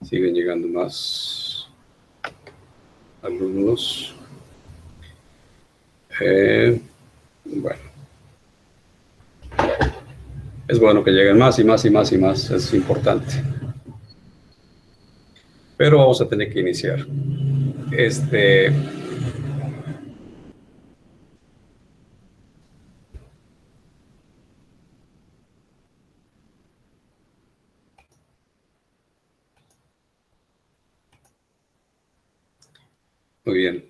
Siguen llegando más alumnos. Bueno. Es bueno que lleguen más y más y más y más. Es importante. Pero vamos a tener que iniciar. Muy bien.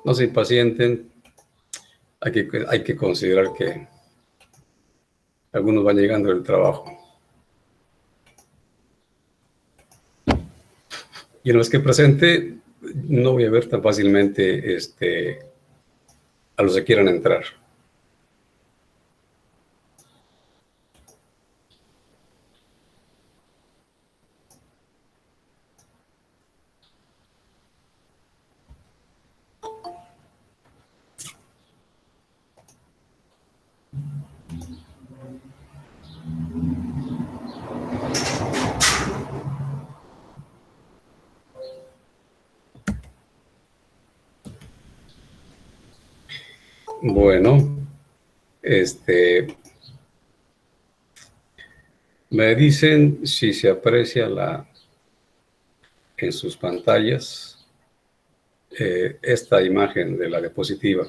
No se impacienten. Hay que considerar que algunos van llegando del trabajo. Y en los que presente, no voy a ver tan fácilmente a los que quieran entrar. Bueno, me dicen si se aprecia en sus pantallas esta imagen de la diapositiva.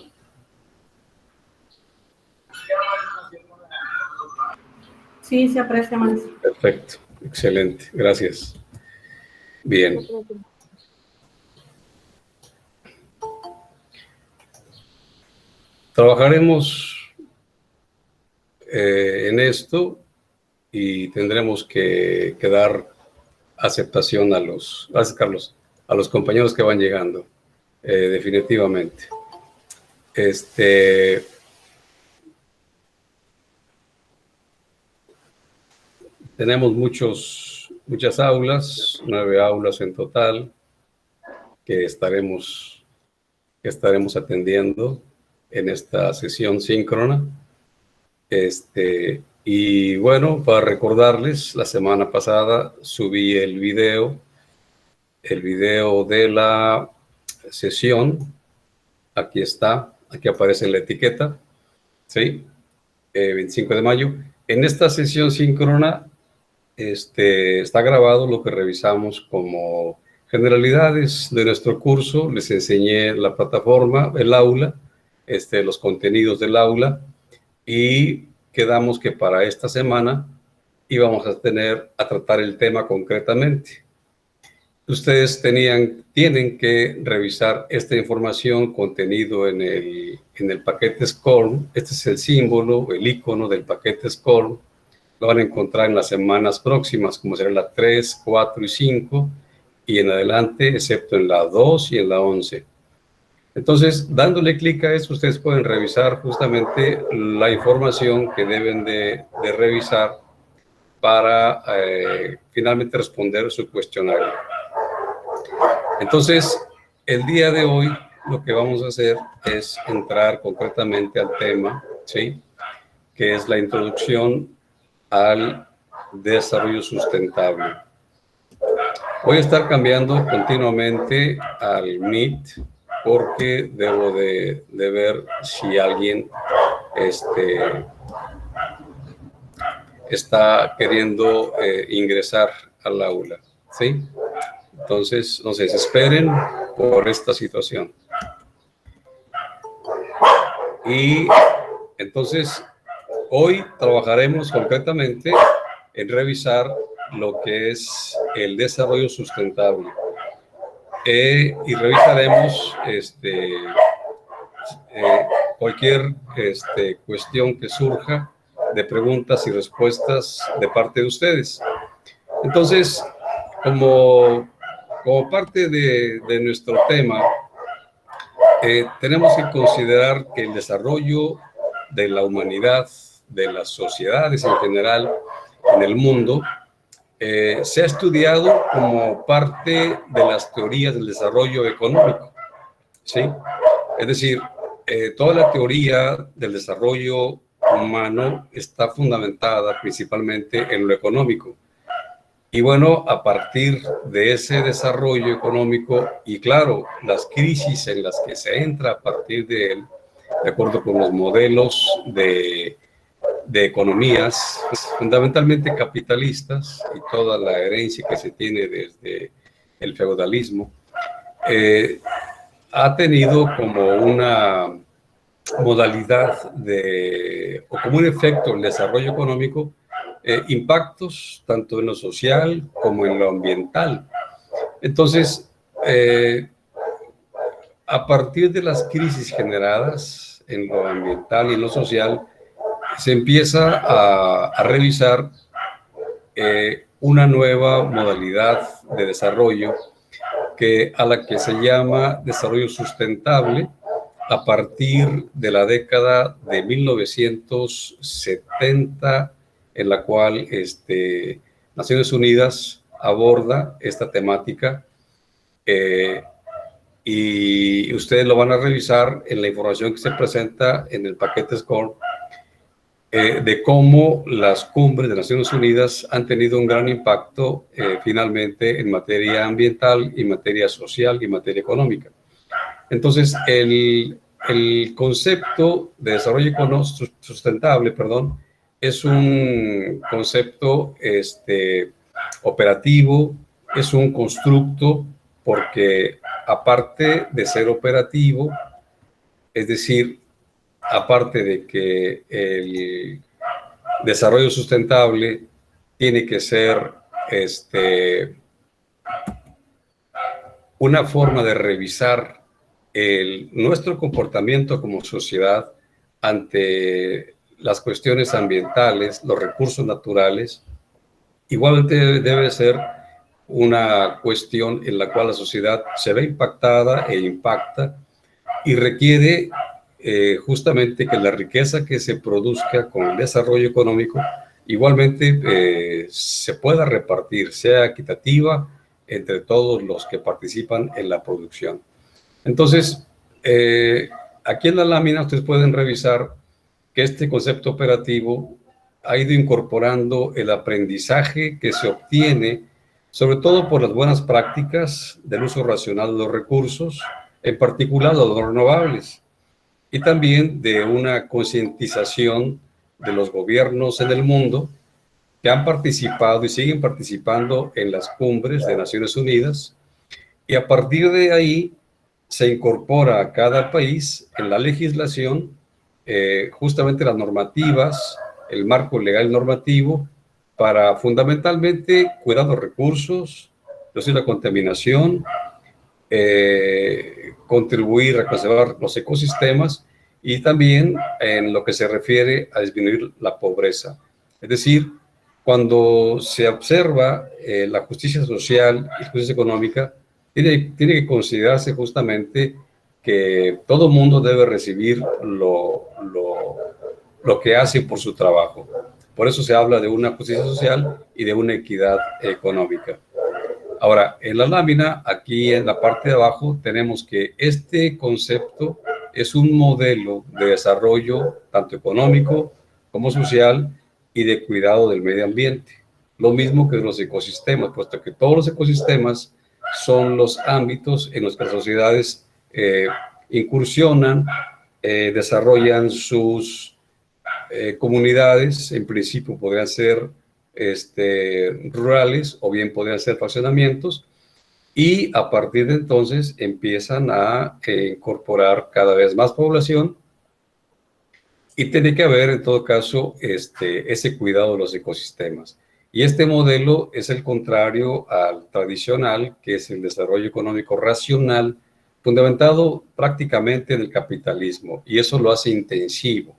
Sí, se aprecia más. Perfecto, excelente, gracias. Bien. Trabajaremos en esto y tendremos que dar aceptación a los compañeros que van llegando, definitivamente. Tenemos muchas aulas, 9 aulas en total, que estaremos atendiendo en esta sesión síncrona. Y bueno, para recordarles, la semana pasada subí el video de la sesión. Aquí está, aquí aparece en la etiqueta, ¿sí? 25 de mayo. En esta sesión síncrona está grabado lo que revisamos como generalidades de nuestro curso. Les enseñé la plataforma, el aula, los contenidos del aula, y quedamos que para esta semana íbamos a tratar el tema concretamente. Ustedes tienen que revisar esta información contenido en el paquete SCORM. Este es el símbolo, el icono del paquete SCORM. Lo van a encontrar en las semanas próximas, como será la 3, 4 y 5, y en adelante, excepto en la 2 y en la 11. Entonces, dándole clic a esto, ustedes pueden revisar justamente la información que deben de revisar para finalmente responder su cuestionario. Entonces, el día de hoy lo que vamos a hacer es entrar concretamente al tema, ¿sí? Que es la introducción al desarrollo sustentable. Voy a estar cambiando continuamente al Meet porque debo de ver si alguien está queriendo ingresar al aula, ¿sí? Entonces, no se desesperen por esta situación. Y entonces, hoy trabajaremos concretamente en revisar lo que es el desarrollo sustentable. Y revisaremos cualquier cuestión que surja de preguntas y respuestas de parte de ustedes. Entonces, como parte de nuestro tema, tenemos que considerar que el desarrollo de la humanidad, de las sociedades en general, en el mundo, se ha estudiado como parte de las teorías del desarrollo económico, ¿sí? Es decir, toda la teoría del desarrollo humano está fundamentada principalmente en lo económico. Y bueno, a partir de ese desarrollo económico y claro, las crisis en las que se entra a partir de él, de acuerdo con los modelos de economías fundamentalmente capitalistas y toda la herencia que se tiene desde el feudalismo, ha tenido como una modalidad o como un efecto el desarrollo económico, impactos tanto en lo social como en lo ambiental. Entonces, a partir de las crisis generadas en lo ambiental y en lo social, se empieza a revisar una nueva modalidad de desarrollo a la que se llama desarrollo sustentable a partir de la década de 1970, en la cual Naciones Unidas aborda esta temática, y ustedes lo van a revisar en la información que se presenta en el paquete SCORE, de cómo las cumbres de Naciones Unidas han tenido un gran impacto finalmente en materia ambiental, y materia social y materia económica. Entonces, el concepto de desarrollo sustentable, es un concepto operativo, es un constructo, porque aparte de ser operativo, es decir, aparte de que el desarrollo sustentable tiene que ser una forma de revisar nuestro comportamiento como sociedad ante las cuestiones ambientales, los recursos naturales, igualmente debe ser una cuestión en la cual la sociedad se ve impactada e impacta, y requiere justamente que la riqueza que se produzca con el desarrollo económico igualmente se pueda repartir, sea equitativa entre todos los que participan en la producción. Entonces, aquí en la lámina ustedes pueden revisar que este concepto operativo ha ido incorporando el aprendizaje que se obtiene, sobre todo por las buenas prácticas del uso racional de los recursos, en particular los renovables, y también de una concientización de los gobiernos en el mundo que han participado y siguen participando en las cumbres de Naciones Unidas, y a partir de ahí se incorpora a cada país en la legislación justamente las normativas, el marco legal normativo, para fundamentalmente cuidar los recursos, reducir la contaminación, contribuir a conservar los ecosistemas, y también en lo que se refiere a disminuir la pobreza. Es decir, cuando se observa la justicia social y la justicia económica, tiene que considerarse justamente que todo mundo debe recibir lo que hace por su trabajo. Por eso se habla de una justicia social y de una equidad económica. Ahora, en la lámina, aquí en la parte de abajo, tenemos que este concepto es un modelo de desarrollo tanto económico como social y de cuidado del medio ambiente. Lo mismo que los ecosistemas, puesto que todos los ecosistemas son los ámbitos en los que las sociedades incursionan, desarrollan sus comunidades. En principio podrían ser rurales, o bien podrían ser fraccionamientos, y a partir de entonces empiezan a incorporar cada vez más población, y tiene que haber en todo caso ese cuidado de los ecosistemas. Y este modelo es el contrario al tradicional, que es el desarrollo económico racional, fundamentado prácticamente en el capitalismo, y eso lo hace intensivo.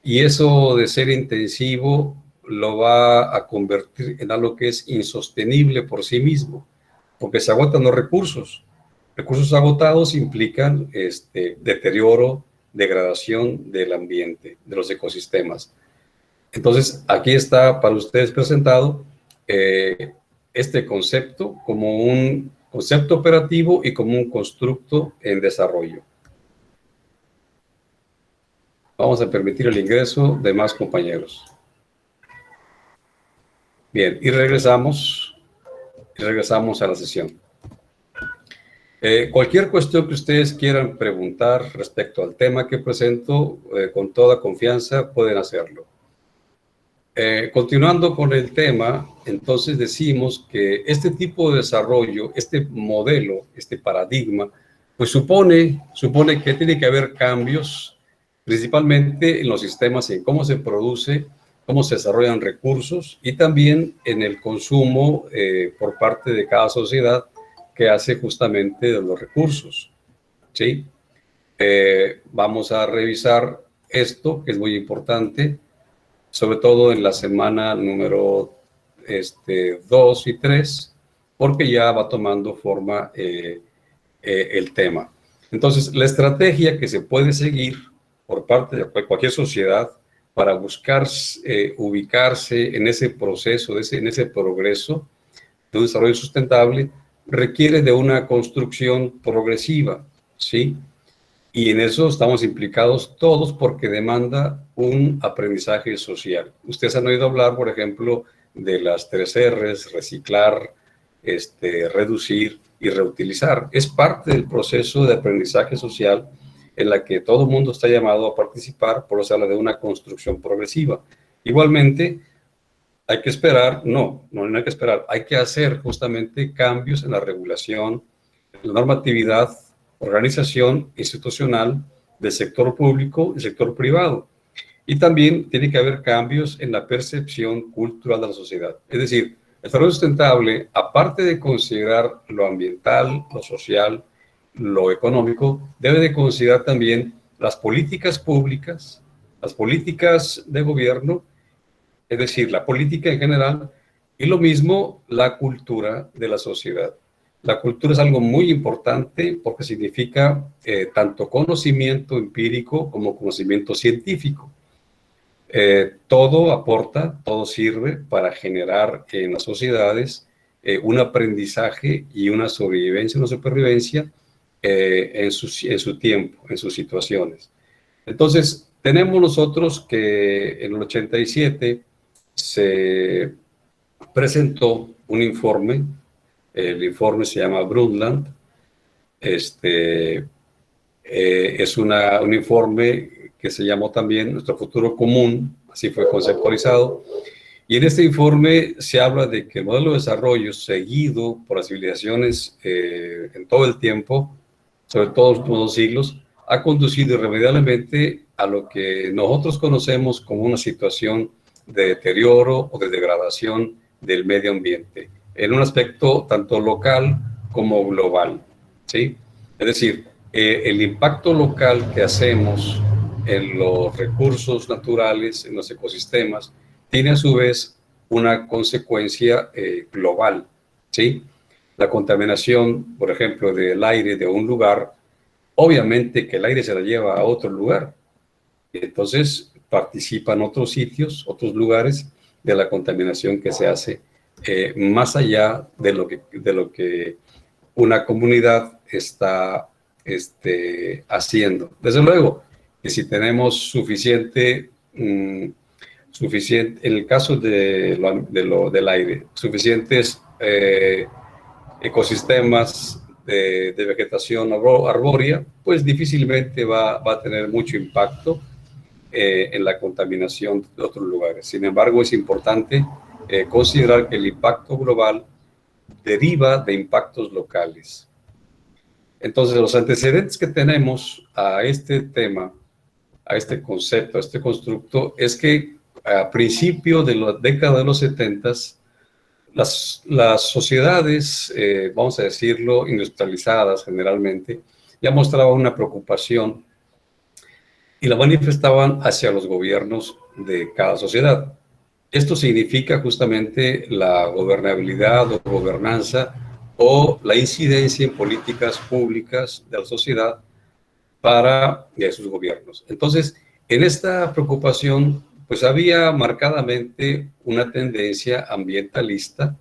Y eso de ser intensivo lo va a convertir en algo que es insostenible por sí mismo, porque se agotan los recursos. Recursos agotados implican deterioro, degradación del ambiente, de los ecosistemas. Entonces, aquí está para ustedes presentado este concepto como un concepto operativo y como un constructo en desarrollo. Vamos a permitir el ingreso de más compañeros. Bien, y regresamos y regresamos a la sesión. Cualquier cuestión que ustedes quieran preguntar respecto al tema que presento, con toda confianza pueden hacerlo. Continuando con el tema, entonces decimos que este tipo de desarrollo, este modelo, este paradigma, pues supone que tiene que haber cambios, principalmente en los sistemas, en cómo se produce, cómo se desarrollan recursos y también en el consumo por parte de cada sociedad que hace justamente de los recursos, ¿sí? Vamos a revisar esto, que es muy importante, sobre todo en la semana número 2 y 3, porque ya va tomando forma el tema. Entonces, la estrategia que se puede seguir por parte de cualquier sociedad para buscar ubicarse en ese proceso, en ese progreso de un desarrollo sustentable, requiere de una construcción progresiva, ¿sí? Y en eso estamos implicados todos porque demanda un aprendizaje social. Ustedes han oído hablar, por ejemplo, de las 3 R's, reciclar, reducir y reutilizar. Es parte del proceso de aprendizaje social en la que todo el mundo está llamado a participar, por eso se habla de una construcción progresiva. Igualmente, hay que esperar, no hay que esperar, hay que hacer justamente cambios en la regulación, en la normatividad, organización institucional del sector público y sector privado. Y también tiene que haber cambios en la percepción cultural de la sociedad. Es decir, el desarrollo sustentable, aparte de considerar lo ambiental, lo social, lo económico, debe de considerar también las políticas públicas, las políticas de gobierno, es decir, la política en general, y lo mismo la cultura de la sociedad. La cultura es algo muy importante porque significa tanto conocimiento empírico como conocimiento científico. Todo aporta, todo sirve para generar en las sociedades un aprendizaje y una sobrevivencia, una supervivencia en su tiempo, en sus situaciones. Entonces, tenemos nosotros que en el 87 se presentó un informe. El informe se llama Brundtland. Es un informe que se llamó también Nuestro Futuro Común, así fue conceptualizado. Y en este informe se habla de que el modelo de desarrollo seguido por las civilizaciones en todo el tiempo, sobre todo los últimos 2 siglos, ha conducido irremediablemente a lo que nosotros conocemos como una situación de deterioro o de degradación del medio ambiente, en un aspecto tanto local como global, ¿sí? Es decir, el impacto local que hacemos en los recursos naturales, en los ecosistemas, tiene a su vez una consecuencia global, ¿sí? La contaminación, por ejemplo, del aire de un lugar, obviamente que el aire se la lleva a otro lugar, y entonces participan otros sitios, otros lugares de la contaminación que se hace más allá de lo que una comunidad está haciendo. Desde luego que si tenemos suficiente, en el caso del aire, suficientes ecosistemas de vegetación arbórea, pues difícilmente va a tener mucho impacto en la contaminación de otros lugares. Sin embargo, es importante considerar que el impacto global deriva de impactos locales. Entonces, los antecedentes que tenemos a este tema, a este concepto, a este constructo, es que a principio de la década de los 70, las sociedades, vamos a decirlo, industrializadas generalmente, ya mostraban una preocupación y la manifestaban hacia los gobiernos de cada sociedad. Esto significa justamente la gobernabilidad o gobernanza o la incidencia en políticas públicas de la sociedad para sus gobiernos. Entonces, en esta preocupación, pues había marcadamente una tendencia ambientalista,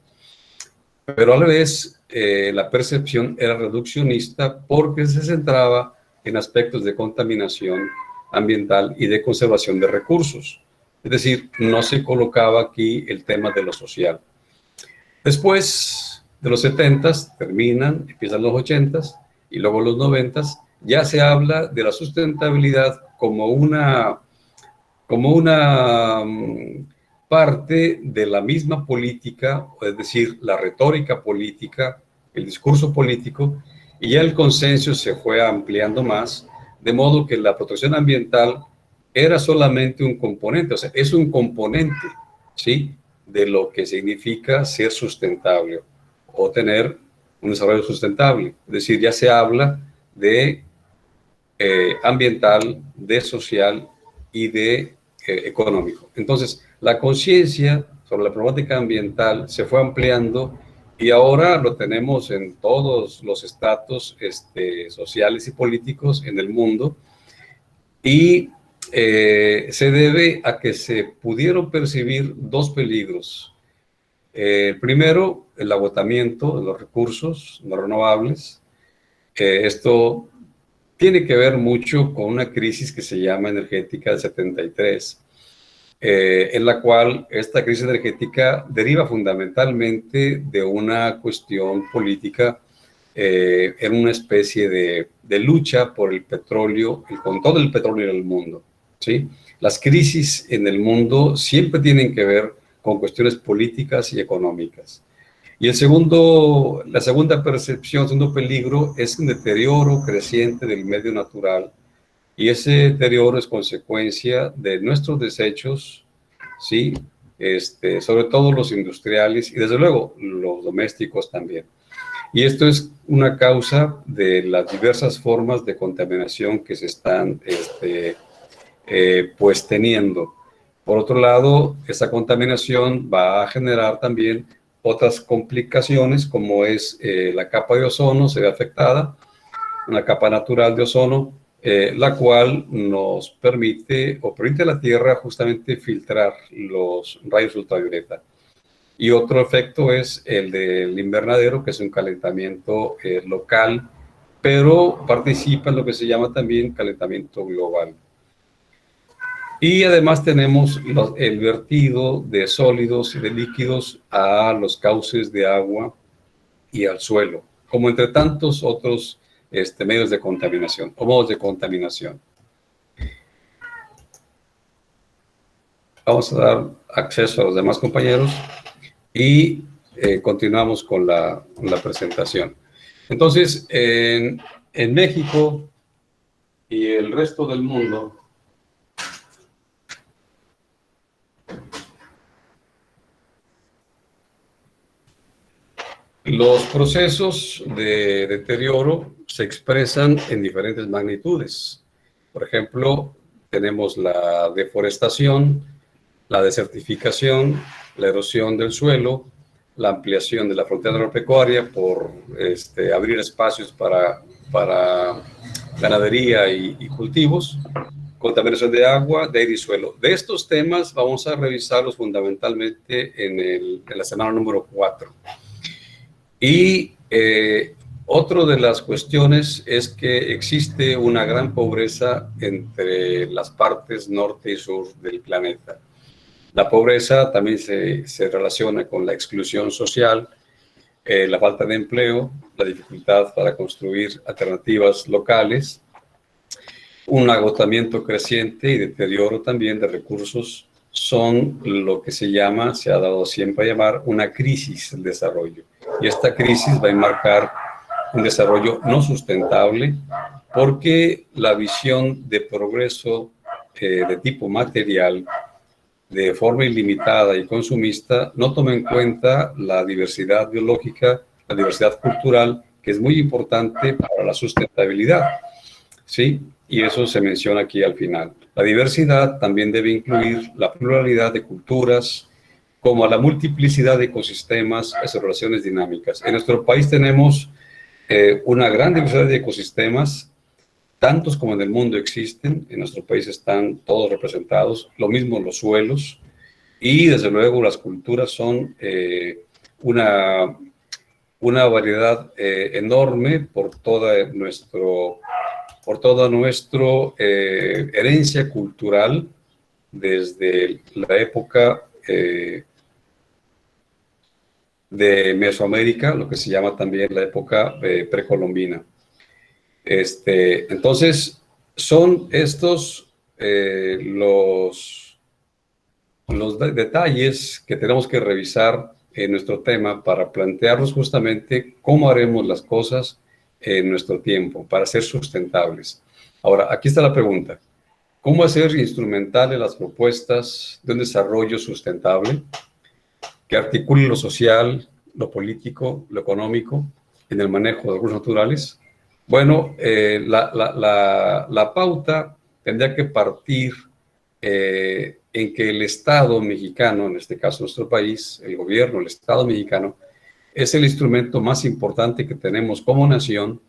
pero a la vez la percepción era reduccionista porque se centraba en aspectos de contaminación ambiental y de conservación de recursos. Es decir, no se colocaba aquí el tema de lo social. Después, de los 70s, terminan, empiezan los 80s y luego los 90s, ya se habla de la sustentabilidad como una parte de la misma política, es decir, la retórica política, el discurso político, y ya el consenso se fue ampliando más, de modo que la protección ambiental era solamente un componente, o sea, es un componente, ¿sí?, de lo que significa ser sustentable o tener un desarrollo sustentable. Es decir, ya se habla de ambiental, de social y de económico. Entonces, la conciencia sobre la problemática ambiental se fue ampliando y ahora lo tenemos en todos los estratos sociales y políticos en el mundo, y se debe a que se pudieron percibir dos peligros. El primero, el agotamiento de los recursos no renovables. Esto tiene que ver mucho con una crisis que se llama energética del 73, en la cual esta crisis energética deriva fundamentalmente de una cuestión política, en una especie de lucha por el petróleo, el control del petróleo en el mundo, ¿sí? Las crisis en el mundo siempre tienen que ver con cuestiones políticas y económicas. Y la segunda percepción, el segundo peligro, es un deterioro creciente del medio natural, y ese deterioro es consecuencia de nuestros desechos, ¿sí? Sobre todo los industriales y desde luego los domésticos también. Y esto es una causa de las diversas formas de contaminación que se están pues teniendo. Por otro lado, esa contaminación va a generar también otras complicaciones, como es la capa de ozono se ve afectada, una capa natural de ozono, la cual nos permite, o permite a la Tierra justamente filtrar los rayos ultravioleta. Y otro efecto es el del invernadero, que es un calentamiento local, pero participa en lo que se llama también calentamiento global. Y además tenemos el vertido de sólidos y de líquidos a los cauces de agua y al suelo, como entre tantos otros medios de contaminación o modos de contaminación. Vamos a dar acceso a los demás compañeros y continuamos con la presentación. Entonces, en México y el resto del mundo, los procesos de deterioro se expresan en diferentes magnitudes. Por ejemplo, tenemos la deforestación, la desertificación, la erosión del suelo, la ampliación de la frontera agropecuaria por abrir espacios para ganadería y cultivos, contaminación de agua, de aire y suelo. De estos temas vamos a revisarlos fundamentalmente en la semana número 4. Y otra de las cuestiones es que existe una gran pobreza entre las partes norte y sur del planeta. La pobreza también se relaciona con la exclusión social, la falta de empleo, la dificultad para construir alternativas locales, un agotamiento creciente y deterioro también de recursos son lo que se ha dado siempre a llamar una crisis del desarrollo. Y esta crisis va a enmarcar un desarrollo no sustentable porque la visión de progreso de tipo material, de forma ilimitada y consumista, no toma en cuenta la diversidad biológica, la diversidad cultural, que es muy importante para la sustentabilidad, ¿sí? Y eso se menciona aquí al final. La diversidad también debe incluir la pluralidad de culturas, como la multiplicidad de ecosistemas y relaciones dinámicas. En nuestro país tenemos una gran diversidad de ecosistemas, tantos como en el mundo existen. En nuestro país están todos representados, lo mismo los suelos, y desde luego las culturas son una variedad enorme por toda nuestra herencia cultural desde la época de Mesoamérica, lo que se llama también la época precolombina. Entonces, son estos los detalles que tenemos que revisar en nuestro tema para plantearnos justamente cómo haremos las cosas en nuestro tiempo para ser sustentables. Ahora, aquí está la pregunta. ¿Cómo hacer instrumentales las propuestas de un desarrollo sustentable que articule lo social, lo político, lo económico en el manejo de recursos naturales? Bueno, la pauta tendría que partir en que el Estado mexicano, en este caso nuestro país, el gobierno, el Estado mexicano, es el instrumento más importante que tenemos como nación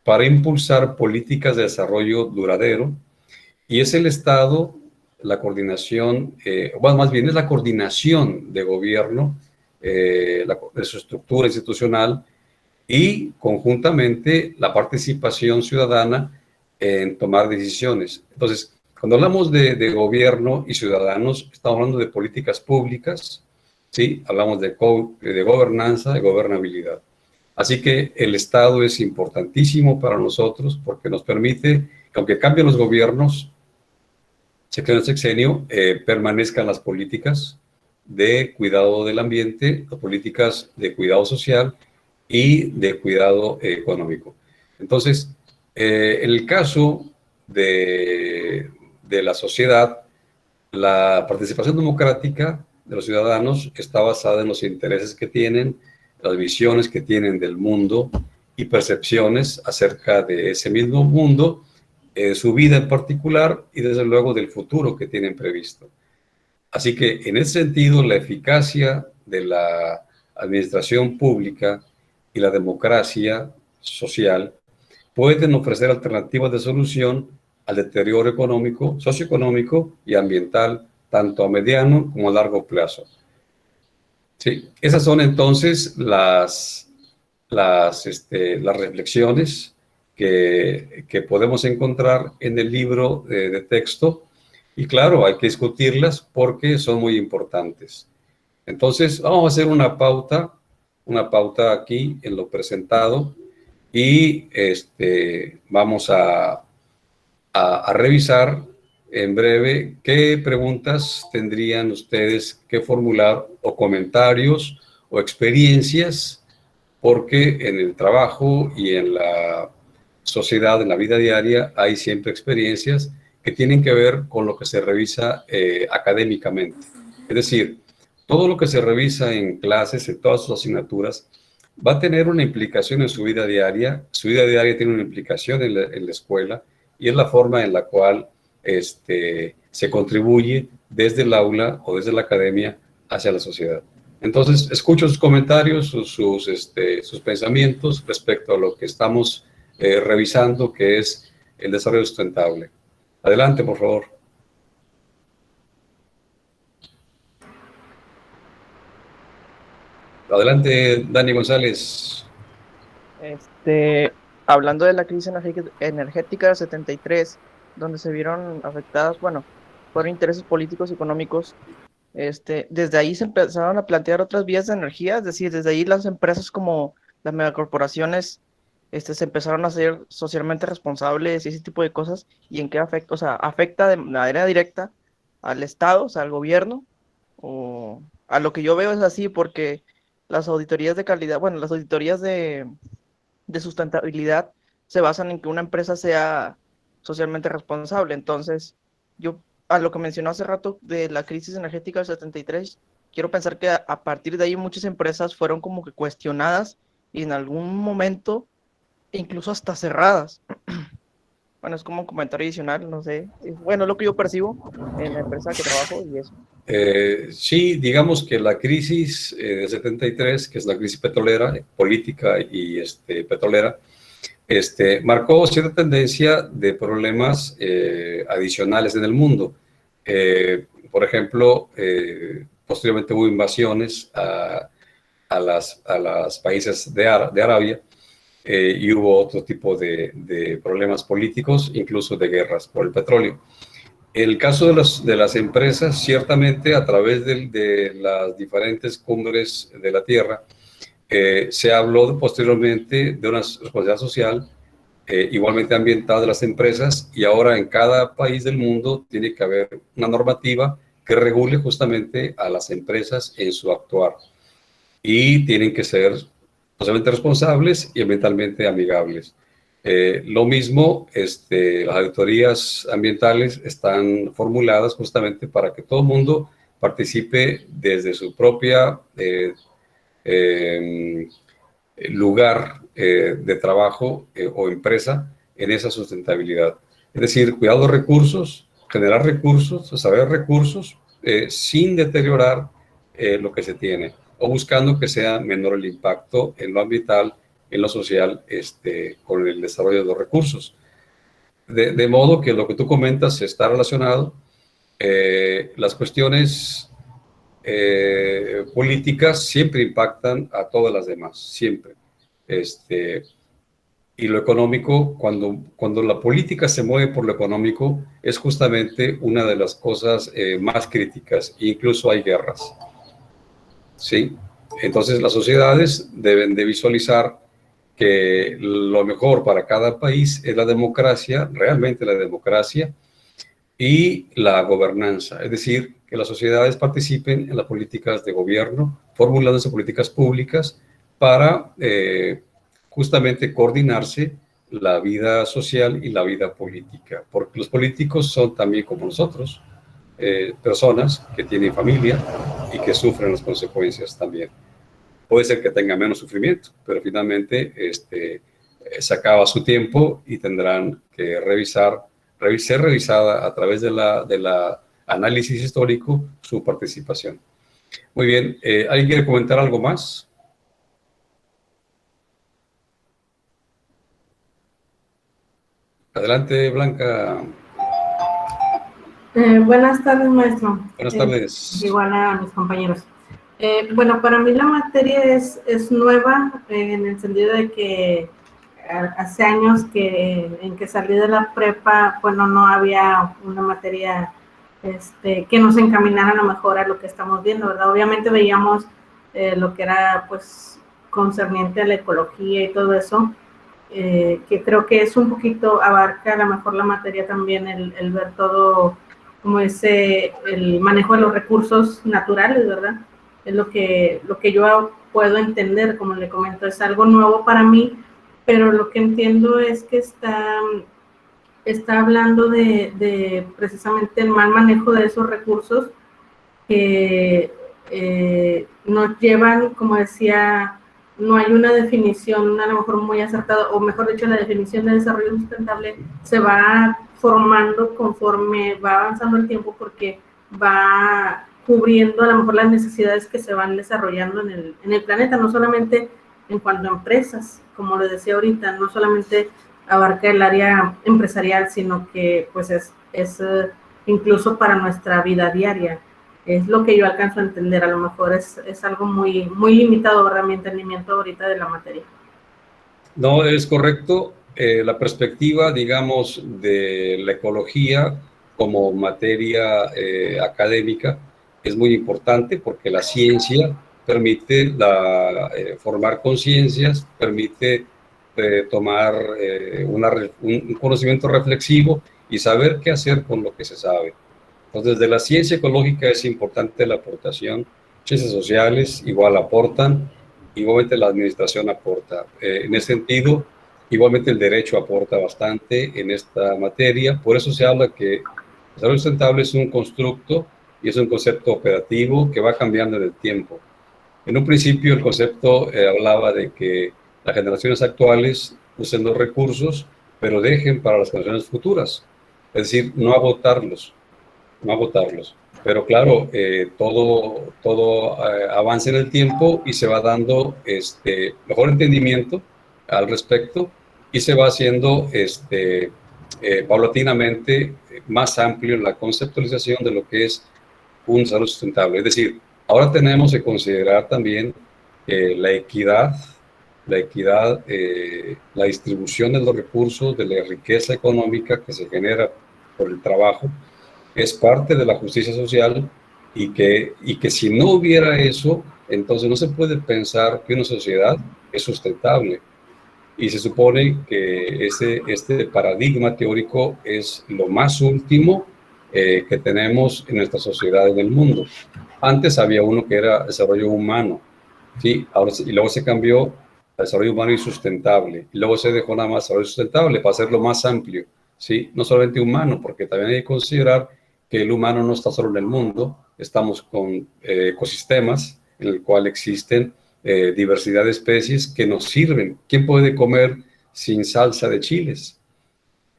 para impulsar políticas de desarrollo duradero, y es el Estado, la coordinación, bueno, más bien es la coordinación de gobierno, de su estructura institucional, y conjuntamente la participación ciudadana en tomar decisiones. Entonces, cuando hablamos de gobierno y ciudadanos, estamos hablando de políticas públicas, ¿sí? Hablamos de gobernanza, de gobernabilidad. Así que el Estado es importantísimo para nosotros porque nos permite que, aunque cambien los gobiernos, sexenio a sexenio, permanezcan las políticas de cuidado del ambiente, las políticas de cuidado social y de cuidado económico. Entonces, en el caso de la sociedad, la participación democrática de los ciudadanos está basada en los intereses que tienen, las visiones que tienen del mundo y percepciones acerca de ese mismo mundo, su vida en particular y desde luego del futuro que tienen previsto. Así que en ese sentido, la eficacia de la administración pública y la democracia social pueden ofrecer alternativas de solución al deterioro económico, socioeconómico y ambiental, tanto a mediano como a largo plazo. Sí, esas son entonces las reflexiones que podemos encontrar en el libro de texto, y claro, hay que discutirlas porque son muy importantes. Entonces, vamos a hacer una pauta aquí en lo presentado, y vamos a revisar en breve qué preguntas tendrían ustedes que formular, o comentarios o experiencias, porque en el trabajo y en la sociedad, en la vida diaria, hay siempre experiencias que tienen que ver con lo que se revisa académicamente. Es decir, todo lo que se revisa en clases, en todas sus asignaturas, va a tener una implicación en su vida diaria. Su vida diaria tiene una implicación en la escuela, y es la forma en la cual se contribuye desde el aula o desde la academia hacia la sociedad. Entonces, escucho sus comentarios, sus pensamientos respecto a lo que estamos revisando, que es el desarrollo sustentable. Adelante, por favor. Adelante, Dani González. Hablando de la crisis energética del 73, donde se vieron afectadas, bueno, por intereses políticos y económicos, desde ahí se empezaron a plantear otras vías de energía, es decir, desde ahí las empresas como las megacorporaciones se empezaron a ser socialmente responsables y ese tipo de cosas. ¿Y en qué afecta? O sea, ¿afecta de manera directa al Estado, o sea, al gobierno? O a lo que yo veo es así, porque las auditorías de calidad, bueno, las auditorías de sustentabilidad se basan en que una empresa sea socialmente responsable. Entonces, yo, a lo que mencionó hace rato de la crisis energética del 73, quiero pensar que a partir de ahí muchas empresas fueron como que cuestionadas y en algún momento incluso hasta cerradas. Bueno, es como un comentario adicional, no sé. Bueno, lo que yo percibo en la empresa que trabajo y eso. Sí, digamos que la crisis de 73, que es la crisis petrolera, política y petrolera, marcó cierta tendencia de problemas adicionales en el mundo. Por ejemplo, posteriormente hubo invasiones a los países de Arabia, y hubo otro tipo de problemas políticos, incluso de guerras por el petróleo. El caso de las empresas, ciertamente a través de las diferentes cumbres de la Tierra, se habló posteriormente de una responsabilidad social, igualmente ambiental de las empresas, y ahora en cada país del mundo tiene que haber una normativa que regule justamente a las empresas en su actuar. Y tienen que ser socialmente responsables y ambientalmente amigables. Lo mismo, las auditorías ambientales están formuladas justamente para que todo el mundo participe desde su propia lugar de trabajo o empresa en esa sustentabilidad. Es decir, cuidar los recursos, generar recursos, saber recursos sin deteriorar lo que se tiene, o buscando que sea menor el impacto en lo ambiental, en lo social, con el desarrollo de los recursos. De modo que lo que tú comentas está relacionado. Las cuestiones políticas siempre impactan a todas las demás, siempre. Y lo económico, cuando la política se mueve por lo económico, es justamente una de las cosas más críticas. Incluso hay guerras. ¿Sí? Entonces las sociedades deben de visualizar que lo mejor para cada país es la democracia, realmente la democracia, y la gobernanza, es decir, que las sociedades participen en las políticas de gobierno, formulándose políticas públicas para justamente coordinarse la vida social y la vida política, porque los políticos son también como nosotros, personas que tienen familia y que sufren las consecuencias también. Puede ser que tengan menos sufrimiento, pero finalmente se acaba su tiempo y tendrán que ser revisada a través de la análisis histórico su participación. Muy bien, ¿alguien quiere comentar algo más? Adelante, Blanca. Buenas tardes, maestro. Buenas tardes. Igual a mis compañeros. Bueno, para mí la materia es nueva en el sentido de que hace años en que salí de la prepa, bueno, no había una materia que nos encaminara a lo mejor a lo que estamos viendo, ¿verdad? Obviamente veíamos lo que era, pues, concerniente a la ecología y todo eso, que creo que es un poquito, abarca a lo mejor la materia también, el ver todo como el manejo de los recursos naturales, ¿verdad? Es lo que yo puedo entender, como le comento, es algo nuevo para mí, pero lo que entiendo es que está hablando de precisamente el mal manejo de esos recursos que nos llevan, como decía, no hay una definición a lo mejor muy acertada, o mejor dicho, la definición de desarrollo sustentable se va formando conforme va avanzando el tiempo, porque va cubriendo a lo mejor las necesidades que se van desarrollando en el planeta, no solamente en cuanto a empresas, como les decía ahorita, no solamente abarca el área empresarial, sino que pues es incluso para nuestra vida diaria. Es lo que yo alcanzo a entender, a lo mejor es algo muy, muy limitado, ¿verdad? Mi entendimiento ahorita de la materia. No, es correcto. La perspectiva, digamos, de la ecología como materia académica es muy importante, porque la ciencia permite formar conciencias, permite tomar un conocimiento reflexivo y saber qué hacer con lo que se sabe. Entonces, desde la ciencia ecológica es importante la aportación. Ciencias sociales igual aportan, igualmente la administración aporta. En ese sentido, igualmente el derecho aporta bastante en esta materia. Por eso se habla que el desarrollo sustentable es un constructo y es un concepto operativo que va cambiando en el tiempo. En un principio el concepto hablaba de que las generaciones actuales usen los recursos, pero dejen para las generaciones futuras. Es decir, no agotarlos. Pero claro, todo avanza en el tiempo y se va dando mejor entendimiento al respecto, y se va haciendo paulatinamente más amplio en la conceptualización de lo que es un desarrollo sustentable. Es decir, ahora tenemos que considerar también la equidad, la distribución de los recursos, de la riqueza económica que se genera por el trabajo, es parte de la justicia social y que si no hubiera eso, entonces no se puede pensar que una sociedad es sustentable. Y se supone que este paradigma teórico es lo más último que tenemos en nuestra sociedad, en el mundo. Antes había uno que era desarrollo humano, ¿sí? Ahora, y luego se cambió a desarrollo humano y sustentable. Y luego se dejó nada más desarrollo sustentable para hacerlo más amplio, ¿sí? No solamente humano, porque también hay que considerar que el humano no está solo en el mundo, estamos con ecosistemas en el cual existen diversidad de especies que nos sirven. ¿Quién puede comer sin salsa de chiles?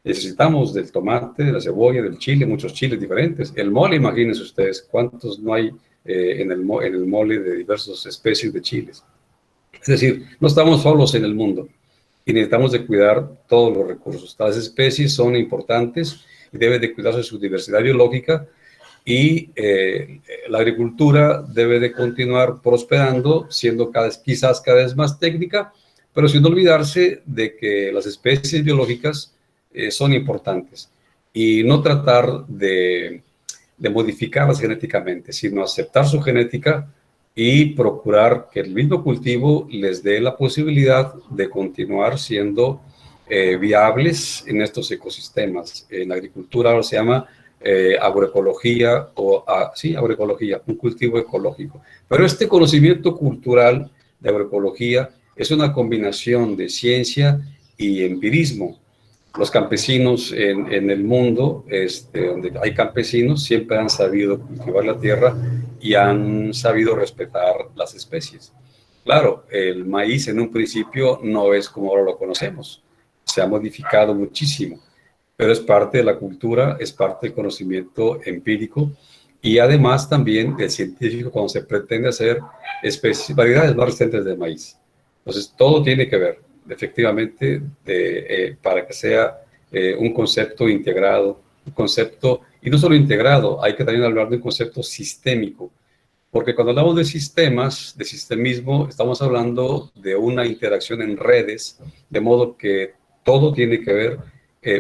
Necesitamos del tomate, de la cebolla, del chile, muchos chiles diferentes. El mole, imagínense ustedes, ¿cuántos no hay en el mole de diversas especies de chiles? Es decir, no estamos solos en el mundo y necesitamos de cuidar todos los recursos. Las especies son importantes y deben de cuidarse su diversidad biológica, y la agricultura debe de continuar prosperando, siendo quizás cada vez más técnica, pero sin olvidarse de que las especies biológicas son importantes y no tratar de modificarlas genéticamente, sino aceptar su genética y procurar que el mismo cultivo les dé la posibilidad de continuar siendo viables en estos ecosistemas. En la agricultura ahora se llama agroecología, sí, agroecología, un cultivo ecológico. Pero este conocimiento cultural de agroecología es una combinación de ciencia y empirismo. Los campesinos en el mundo, donde hay campesinos, siempre han sabido cultivar la tierra y han sabido respetar las especies. Claro, el maíz en un principio no es como ahora lo conocemos, se ha modificado muchísimo, pero es parte de la cultura, es parte del conocimiento empírico y además también del científico cuando se pretende hacer variedades más resistentes de maíz. Entonces, todo tiene que ver, efectivamente, para que sea un concepto integrado, un concepto, y no solo integrado, hay que también hablar de un concepto sistémico, porque cuando hablamos de sistemas, de sistemismo, estamos hablando de una interacción en redes, de modo que todo tiene que ver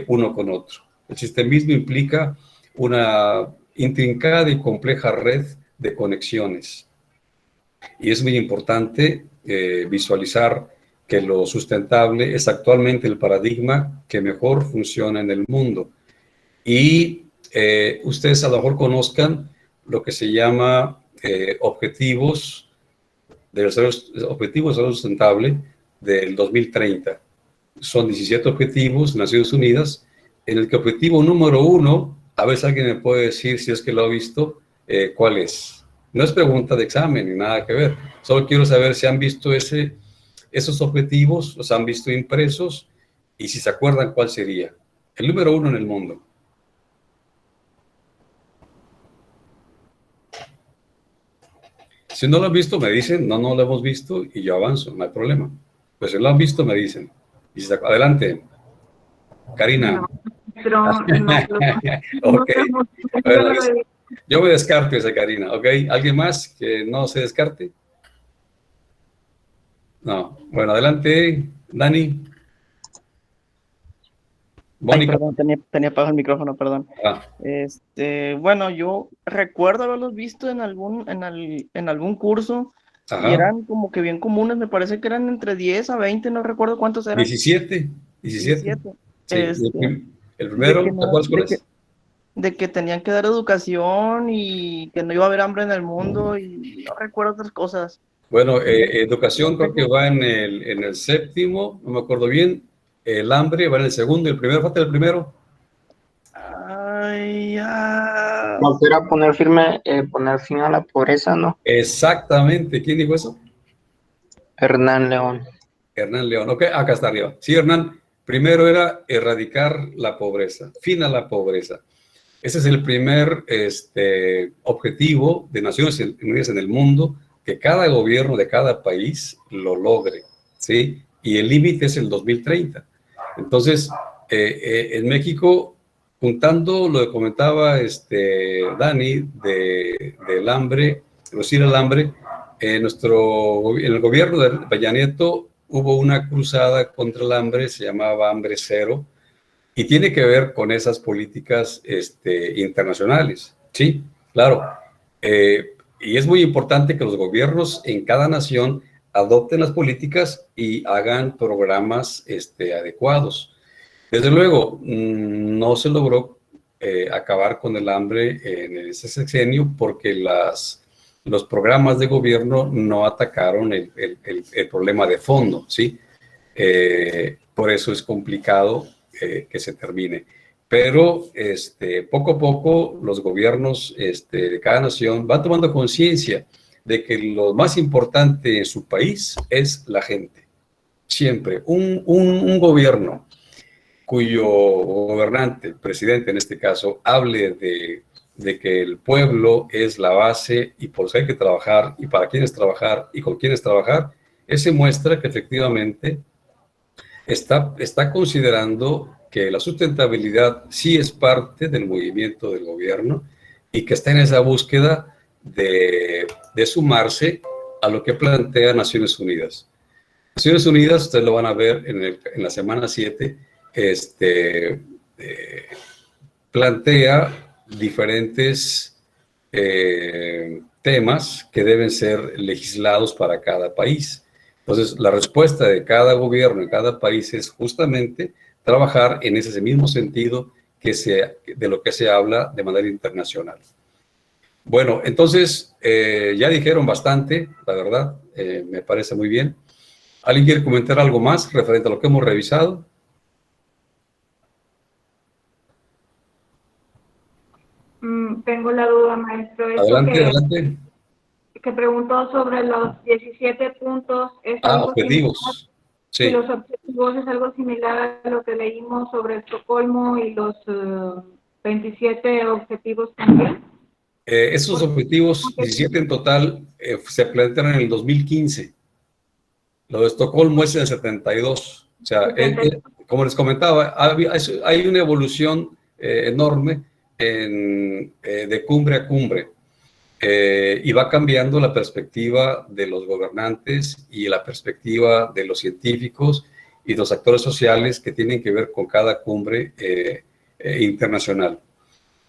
uno con otro. El sistemismo implica una intrincada y compleja red de conexiones. Y es muy importante visualizar que lo sustentable es actualmente el paradigma que mejor funciona en el mundo. Y ustedes a lo mejor conozcan lo que se llama objetivos de desarrollo sustentable del 2030. Son 17 objetivos de Naciones Unidas, en el que objetivo número 1, a ver si alguien me puede decir, si es que lo ha visto, ¿cuál es? No es pregunta de examen ni nada que ver, solo quiero saber si han visto esos objetivos, los han visto impresos, y si se acuerdan cuál sería. El número 1 en el mundo. Si no lo han visto, me dicen, no lo hemos visto, y yo avanzo, no hay problema. Pues si lo han visto, me dicen. Y adelante, Karina. No, pero no, Ok. Bueno, yo me descarto esa, Karina, ¿ok? ¿Alguien más que no se descarte? No. Bueno, adelante, Dani. Ay, perdón, tenía apagado el micrófono, perdón. Ah. Bueno, yo recuerdo haberlos visto en algún curso. Ajá. Y eran como que bien comunes, me parece que eran entre 10 a 20, no recuerdo cuántos eran. 17. Sí, el primero, ¿te acuerdas cuál es? De que tenían que dar educación y que no iba a haber hambre en el mundo y no recuerdo otras cosas. Bueno, educación creo que va en el séptimo, no me acuerdo bien. El hambre va en el segundo y el primero, falta el primero. Ay, Volver a poner fin a la pobreza, ¿no? Exactamente. ¿Quién dijo eso? Hernán León. Hernán León. Ok, acá está arriba. Sí, Hernán. Primero era erradicar la pobreza, fin a la pobreza. Ese es el primer objetivo de Naciones Unidas en el mundo, que cada gobierno de cada país lo logre, ¿sí? Y el límite es el 2030. Entonces, en México, juntando lo que comentaba Dani del hambre, reducir el hambre, en el gobierno de Peña Nieto hubo una cruzada contra el hambre, se llamaba Hambre Cero, y tiene que ver con esas políticas internacionales, ¿sí? Claro. Y es muy importante que los gobiernos en cada nación adopten las políticas y hagan programas adecuados. Desde luego, no se logró acabar con el hambre en ese sexenio porque los programas de gobierno no atacaron el problema de fondo, ¿sí? Por eso es complicado que se termine. Pero poco a poco los gobiernos de cada nación van tomando conciencia de que lo más importante en su país es la gente. Siempre un gobierno cuyo gobernante, el presidente en este caso, hable de que el pueblo es la base y por eso hay que trabajar y para quiénes trabajar y con quiénes trabajar, ese muestra que efectivamente está considerando que la sustentabilidad sí es parte del movimiento del gobierno y que está en esa búsqueda de sumarse a lo que plantea Naciones Unidas. Naciones Unidas, ustedes lo van a ver en la semana 7, plantea diferentes temas que deben ser legislados para cada país. Entonces, la respuesta de cada gobierno en cada país es justamente trabajar en ese mismo sentido de lo que se habla de manera internacional. Bueno, entonces, ya dijeron bastante, la verdad, me parece muy bien. ¿Alguien quiere comentar algo más referente a lo que hemos revisado? Tengo la duda, maestro. Adelante, adelante. Que preguntó sobre los 17 puntos. ¿Es algo objetivos. Sí. Y los objetivos es algo similar a lo que leímos sobre Estocolmo y los 27 objetivos también. Esos objetivos, 17 en total, se plantearon en el 2015. Lo de Estocolmo es en el 72. O sea, como les comentaba, hay una evolución enorme de cumbre a cumbre. Y va cambiando la perspectiva de los gobernantes y la perspectiva de los científicos y los actores sociales que tienen que ver con cada cumbre internacional.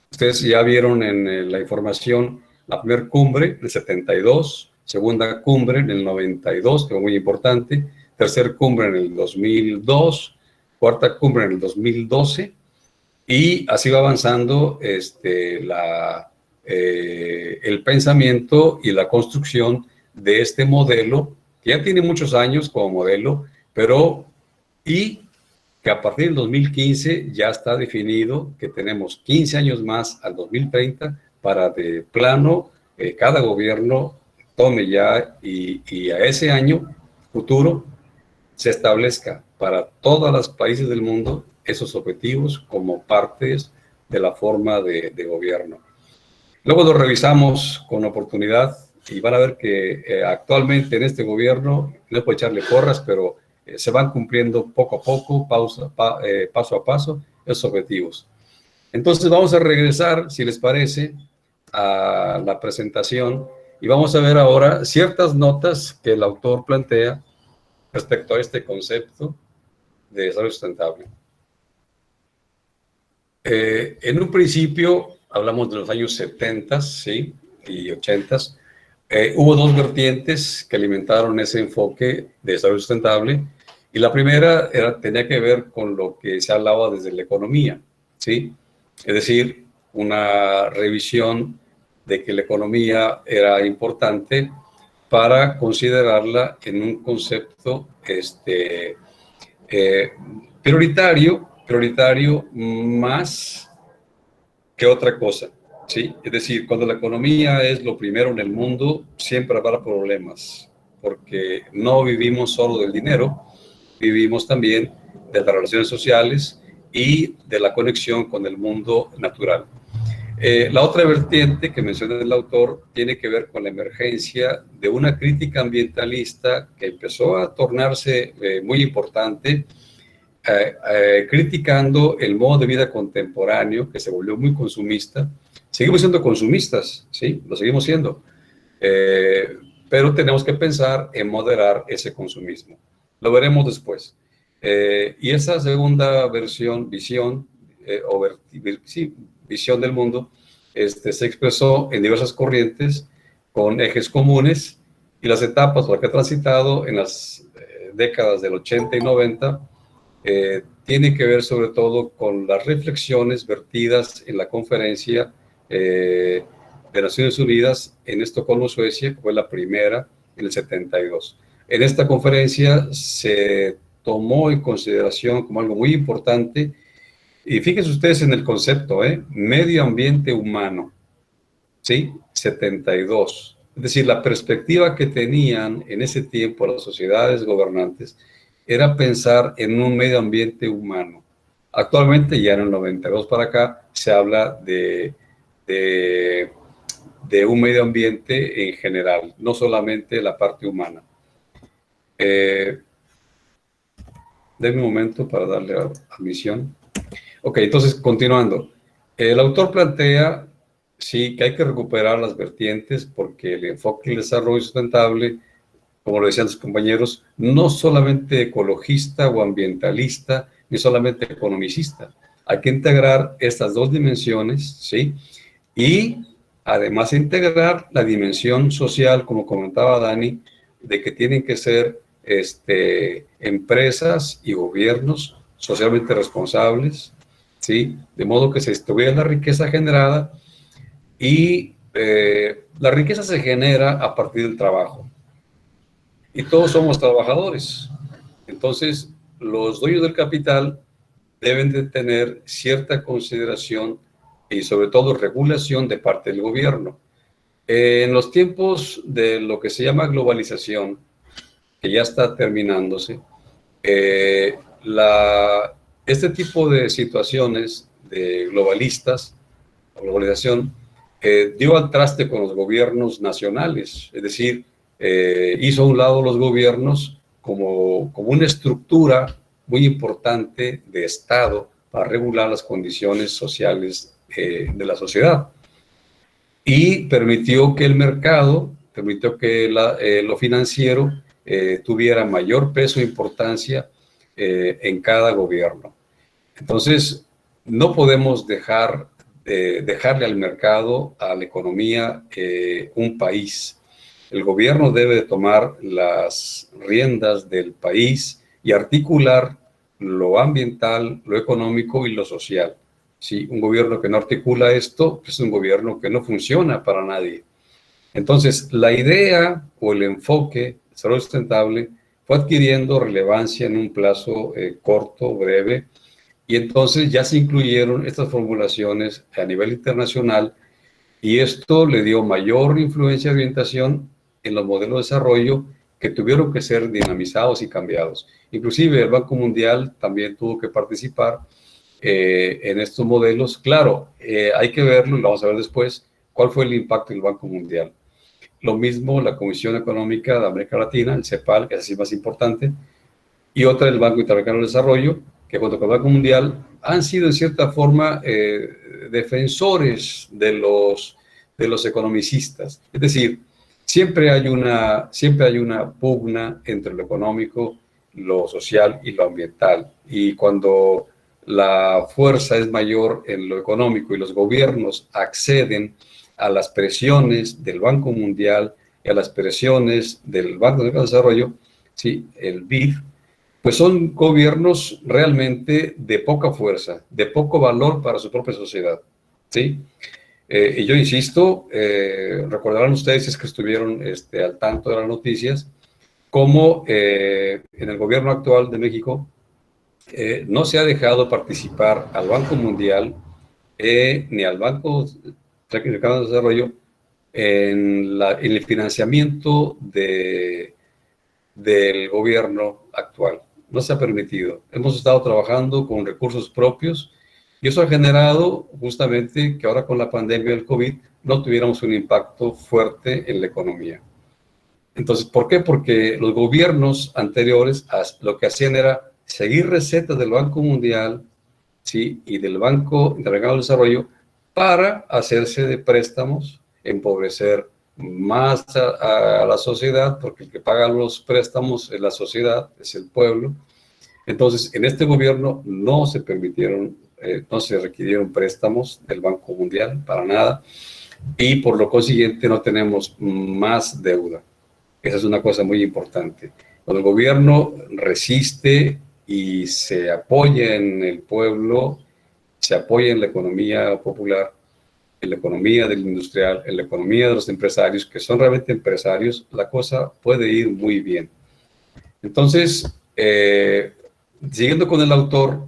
Ustedes ya vieron en la información la primera cumbre en el 72, segunda cumbre en el 92, que fue muy importante, tercera cumbre en el 2002, cuarta cumbre en el 2012, y así va avanzando el pensamiento y la construcción de este modelo, que ya tiene muchos años como modelo, y que a partir del 2015 ya está definido que tenemos 15 años más al 2030 para de plano cada gobierno tome ya y a ese año futuro se establezca para todos los países del mundo esos objetivos como partes de la forma de gobierno. Luego lo revisamos con oportunidad y van a ver que actualmente en este gobierno, no es por echarle porras, pero se van cumpliendo poco a poco, paso a paso, esos objetivos. Entonces vamos a regresar, si les parece, a la presentación y vamos a ver ahora ciertas notas que el autor plantea respecto a este concepto de desarrollo sustentable. En un principio, hablamos de los años 70, ¿sí? Y 80. Hubo dos vertientes que alimentaron ese enfoque de desarrollo sustentable. Y la primera tenía que ver con lo que se hablaba desde la economía, ¿sí? Es decir, una revisión de que la economía era importante para considerarla en un concepto prioritario más que otra cosa, ¿sí? Es decir, cuando la economía es lo primero en el mundo, siempre habrá problemas, porque no vivimos solo del dinero, vivimos también de las relaciones sociales y de la conexión con el mundo natural. La otra vertiente que menciona el autor tiene que ver con la emergencia de una crítica ambientalista que empezó a tornarse muy importante, criticando el modo de vida contemporáneo que se volvió muy consumista. Seguimos siendo consumistas, ¿sí? Lo seguimos siendo, pero tenemos que pensar en moderar ese consumismo. Lo veremos después. Y esa segunda visión del mundo, se expresó en diversas corrientes con ejes comunes, y las etapas por las que ha transitado en las décadas del 80 y 90 tiene que ver sobre todo con las reflexiones vertidas en la conferencia de Naciones Unidas en Estocolmo, Suecia, que fue la primera en el 72. En esta conferencia se tomó en consideración como algo muy importante, y fíjense ustedes en el concepto, medio ambiente humano, ¿sí? 72. Es decir, la perspectiva que tenían en ese tiempo las sociedades gobernantes era pensar en un medio ambiente humano. Actualmente, ya en el 92 para acá, se habla de un medio ambiente en general, no solamente la parte humana. Denme un momento para darle a misión. Ok, entonces, continuando. El autor plantea, sí, que hay que recuperar las vertientes porque el enfoque del desarrollo sustentable, como lo decían sus compañeros, no solamente ecologista o ambientalista, ni solamente economicista. Hay que integrar estas dos dimensiones, ¿sí? Y además integrar la dimensión social, como comentaba Dani, de que tienen que ser empresas y gobiernos socialmente responsables, ¿sí? De modo que se distribuya la riqueza generada, y la riqueza se genera a partir del trabajo. Y todos somos trabajadores. Entonces, los dueños del capital deben de tener cierta consideración y sobre todo regulación de parte del gobierno. En los tiempos de lo que se llama globalización, que ya está terminándose, este tipo de situaciones de globalistas, o globalización, dio al traste con los gobiernos nacionales, es decir, hizo a un lado los gobiernos como una estructura muy importante de Estado para regular las condiciones sociales de la sociedad. Y permitió que el mercado, permitió que lo financiero tuviera mayor peso e importancia en cada gobierno. Entonces, no podemos dejarle al mercado, a la economía, un país. El gobierno debe de tomar las riendas del país y articular lo ambiental, lo económico y lo social. ¿Sí? Un gobierno que no articula esto es un gobierno que no funciona para nadie. Entonces, la idea o el enfoque de desarrollo sustentable fue adquiriendo relevancia en un plazo corto, breve, y entonces ya se incluyeron estas formulaciones a nivel internacional, y esto le dio mayor influencia y orientación en los modelos de desarrollo que tuvieron que ser dinamizados y cambiados. Inclusive el Banco Mundial también tuvo que participar en estos modelos. Claro, hay que verlo, y lo vamos a ver después, cuál fue el impacto del Banco Mundial. Lo mismo la Comisión Económica de América Latina, el CEPAL, que es así más importante, y otra el Banco Interamericano de Desarrollo, que junto con el Banco Mundial han sido en cierta forma defensores de los economicistas. Es decir, siempre hay una pugna entre lo económico, lo social y lo ambiental. Y cuando la fuerza es mayor en lo económico y los gobiernos acceden a las presiones del Banco Mundial y a las presiones del Banco de Desarrollo, ¿sí? El BID, pues son gobiernos realmente de poca fuerza, de poco valor para su propia sociedad, ¿sí? Y yo insisto, recordarán ustedes, si es que estuvieron al tanto de las noticias, cómo en el gobierno actual de México no se ha dejado participar al Banco Mundial ni al Banco Interamericano de Desarrollo en el financiamiento del gobierno actual. No se ha permitido. Hemos estado trabajando con recursos propios, y eso ha generado justamente que ahora con la pandemia del COVID no tuviéramos un impacto fuerte en la economía. Entonces, ¿por qué? Porque los gobiernos anteriores lo que hacían era seguir recetas del Banco Mundial, ¿sí? Y del Banco Interamericano de Desarrollo para hacerse de préstamos, empobrecer más a la sociedad, porque el que paga los préstamos es la sociedad, es el pueblo. Entonces, en este gobierno no se permitieron, no se requirieron préstamos del Banco Mundial para nada, y por lo consiguiente no tenemos más deuda. Esa es una cosa muy importante. Cuando el gobierno resiste y se apoya en el pueblo, se apoya en la economía popular, en la economía del industrial, en la economía de los empresarios, que son realmente empresarios, la cosa puede ir muy bien. Entonces, siguiendo con el autor,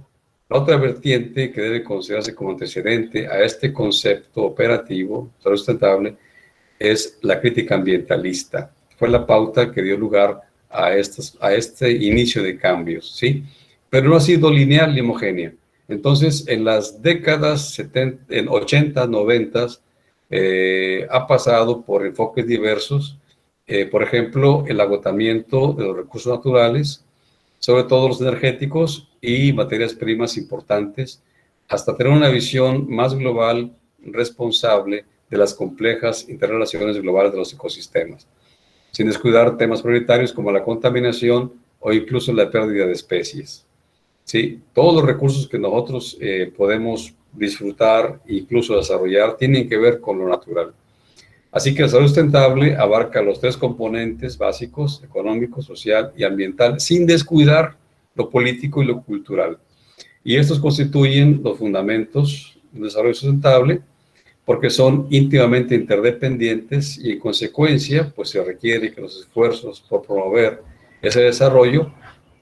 la otra vertiente que debe considerarse como antecedente a este concepto operativo, sustentable, es la crítica ambientalista. Fue la pauta que dio lugar a este inicio de cambios, ¿sí? Pero no ha sido lineal ni homogénea. Entonces, en las décadas 80, 90, ha pasado por enfoques diversos, por ejemplo, el agotamiento de los recursos naturales, sobre todo los energéticos y materias primas importantes, hasta tener una visión más global, responsable de las complejas interrelaciones globales de los ecosistemas, sin descuidar temas prioritarios como la contaminación o incluso la pérdida de especies. ¿Sí? Todos los recursos que nosotros podemos disfrutar e incluso desarrollar tienen que ver con lo natural. Así que el desarrollo sustentable abarca los tres componentes básicos, económico, social y ambiental, sin descuidar lo político y lo cultural. Y estos constituyen los fundamentos del desarrollo sustentable porque son íntimamente interdependientes y en consecuencia pues se requiere que los esfuerzos por promover ese desarrollo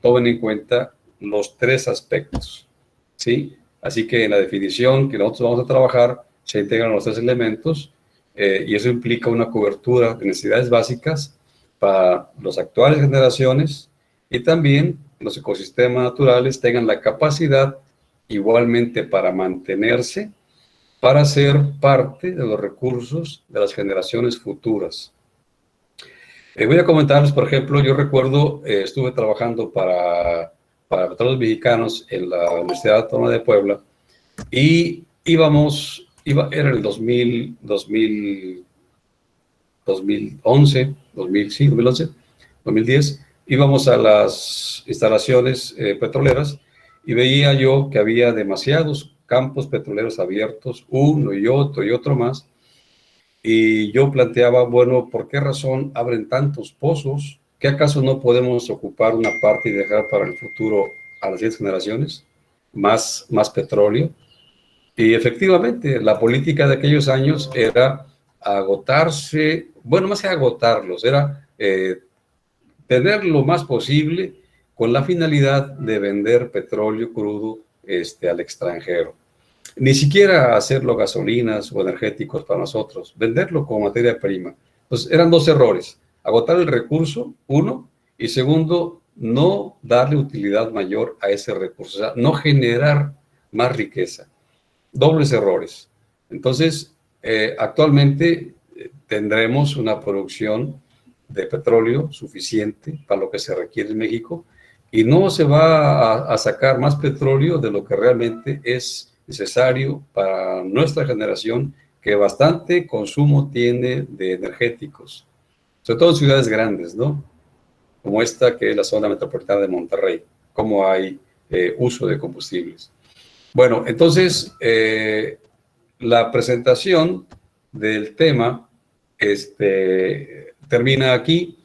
tomen en cuenta los tres aspectos, ¿sí? Así que en la definición que nosotros vamos a trabajar se integran los tres elementos y eso implica una cobertura de necesidades básicas para las actuales generaciones y también los ecosistemas naturales tengan la capacidad igualmente para mantenerse, para ser parte de los recursos de las generaciones futuras. Voy a comentarles, por ejemplo, yo recuerdo, estuve trabajando para Petróleos Mexicanos en la Universidad Autónoma de Puebla y era el 2011, 2010, íbamos a las instalaciones petroleras y veía yo que había demasiados campos petroleros abiertos, uno y otro más, y yo planteaba, bueno, ¿por qué razón abren tantos pozos? ¿Qué acaso no podemos ocupar una parte y dejar para el futuro a las siguientes generaciones más petróleo? Y efectivamente, la política de aquellos años era agotarse, bueno, más que agotarlos, era tener lo más posible con la finalidad de vender petróleo crudo al extranjero. Ni siquiera hacerlo gasolinas o energéticos para nosotros, venderlo como materia prima. Entonces, eran dos errores: agotar el recurso, uno, y segundo, no darle utilidad mayor a ese recurso, o sea, no generar más riqueza. Dobles errores. Entonces, actualmente tendremos una producción de petróleo suficiente para lo que se requiere en México y no se va a sacar más petróleo de lo que realmente es necesario para nuestra generación, que bastante consumo tiene de energéticos, sobre todo en ciudades grandes, ¿no? Como esta que es la zona metropolitana de Monterrey, como hay uso de combustibles. Bueno, entonces, la presentación del tema termina aquí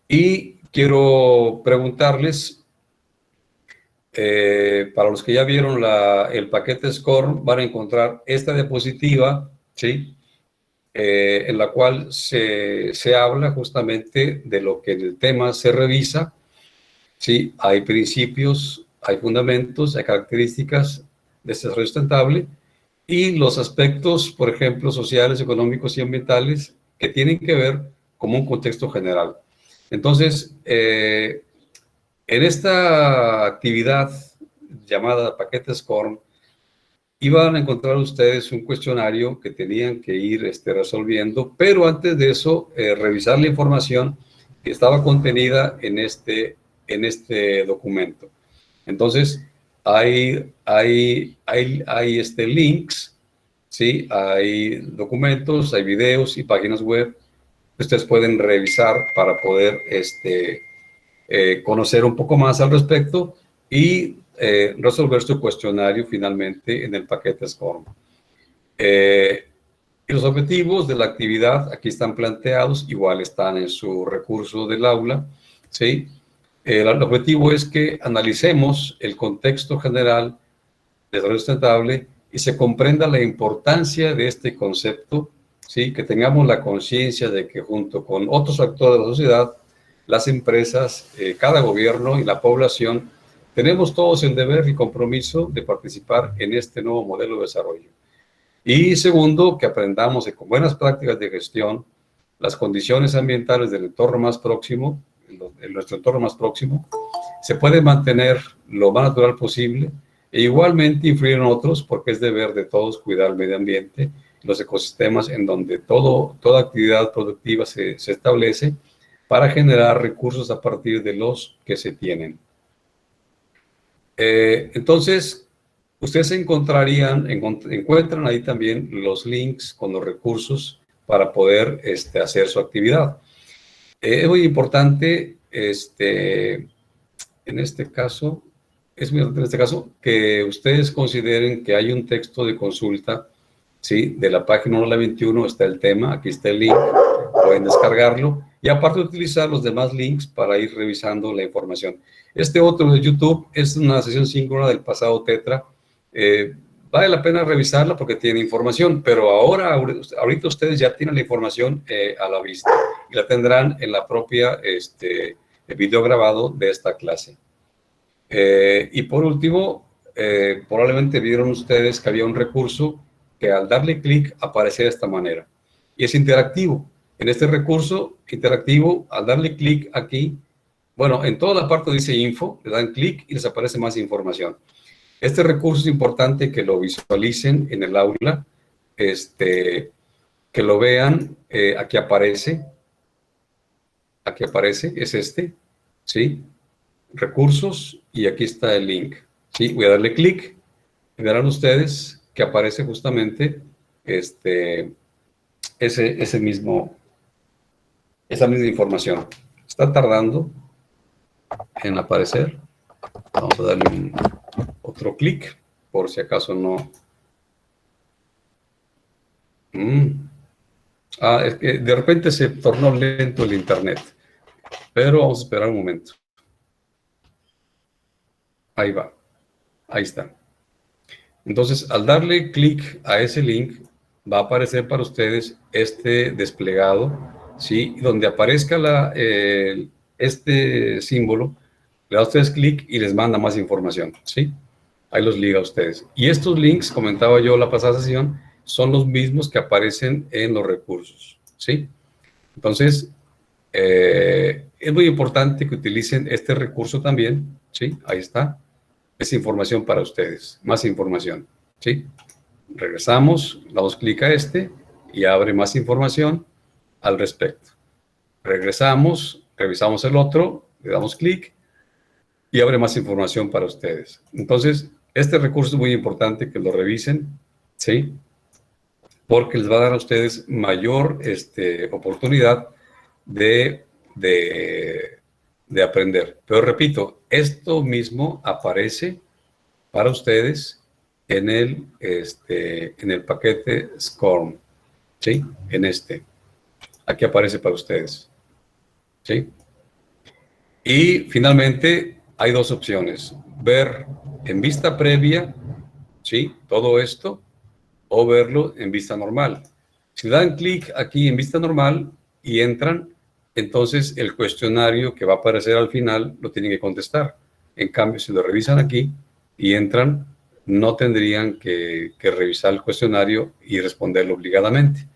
y quiero preguntarles, para los que ya vieron el paquete SCORM, van a encontrar esta diapositiva, ¿sí? En la cual se habla justamente de lo que en el tema se revisa, ¿sí? Hay principios, hay fundamentos, hay características de este desarrollo sustentable y los aspectos, por ejemplo, sociales, económicos y ambientales que tienen que ver con un contexto general. Entonces, en esta actividad llamada paquete SCORM, iban a encontrar ustedes un cuestionario que tenían que ir resolviendo, pero antes de eso, revisar la información que estaba contenida en este documento. Entonces, hay links, ¿sí? Hay documentos, hay videos y páginas web que ustedes pueden revisar para poder conocer un poco más al respecto y resolver su cuestionario finalmente en el paquete SCORM. Y los objetivos de la actividad aquí están planteados, igual están en su recurso del aula, ¿sí? El objetivo es que analicemos el contexto general de desarrollo sustentable y se comprenda la importancia de este concepto, ¿sí? Que tengamos la conciencia de que junto con otros actores de la sociedad, las empresas, cada gobierno y la población, tenemos todos el deber y compromiso de participar en este nuevo modelo de desarrollo. Y segundo, que aprendamos que con buenas prácticas de gestión, las condiciones ambientales del entorno más próximo, en nuestro entorno más próximo, se puede mantener lo más natural posible e igualmente influir en otros, porque es deber de todos cuidar el medio ambiente, los ecosistemas en donde toda actividad productiva se establece para generar recursos a partir de los que se tienen. Entonces, ustedes encuentran ahí también los links con los recursos para poder hacer su actividad. Es muy importante, en este caso, que ustedes consideren que hay un texto de consulta, ¿sí? De la página 1 a la 21 está el tema, aquí está el link, pueden descargarlo y aparte utilizar los demás links para ir revisando la información. Este otro de YouTube es una sesión síncrona del pasado Tetra. Vale la pena revisarla porque tiene información, pero ahorita ustedes ya tienen la información a la vista y la tendrán en la propia video grabado de esta clase. Y por último, probablemente vieron ustedes que había un recurso que al darle clic aparece de esta manera y es interactivo. En este recurso interactivo, al darle clic aquí, bueno, en toda la parte dice info, le dan clic y les aparece más información. Este recurso es importante que lo visualicen en el aula, que lo vean, aquí aparece, es ¿sí? Recursos, y aquí está el link, ¿sí? Voy a darle clic y verán ustedes que aparece justamente esa misma información. Está tardando en aparecer. Vamos a darle otro clic, por si acaso no. Es que de repente se tornó lento el internet, pero vamos a esperar un momento. Ahí va, ahí está. Entonces, al darle clic a ese link, va a aparecer para ustedes este desplegado, ¿sí? Donde aparezca este símbolo, le da a ustedes clic y les manda más información, ¿sí? Ahí los liga a ustedes. Y estos links, comentaba yo la pasada sesión, son los mismos que aparecen en los recursos, ¿sí? Entonces, es muy importante que utilicen este recurso también, ¿sí? Ahí está. Es información para ustedes, más información, ¿sí? Regresamos, damos clic a y abre más información al respecto. Regresamos, revisamos el otro, le damos clic y abre más información para ustedes. Entonces, este recurso es muy importante que lo revisen, ¿sí? Porque les va a dar a ustedes mayor oportunidad de aprender. Pero repito, esto mismo aparece para ustedes en el paquete SCORM, ¿sí? Aquí aparece para ustedes, ¿sí? Y finalmente hay dos opciones: ver en vista previa, ¿sí? Todo esto, o verlo en vista normal. Si dan clic aquí en vista normal y entran, entonces el cuestionario que va a aparecer al final lo tienen que contestar. En cambio, si lo revisan aquí y entran, no tendrían que revisar el cuestionario y responderlo obligadamente.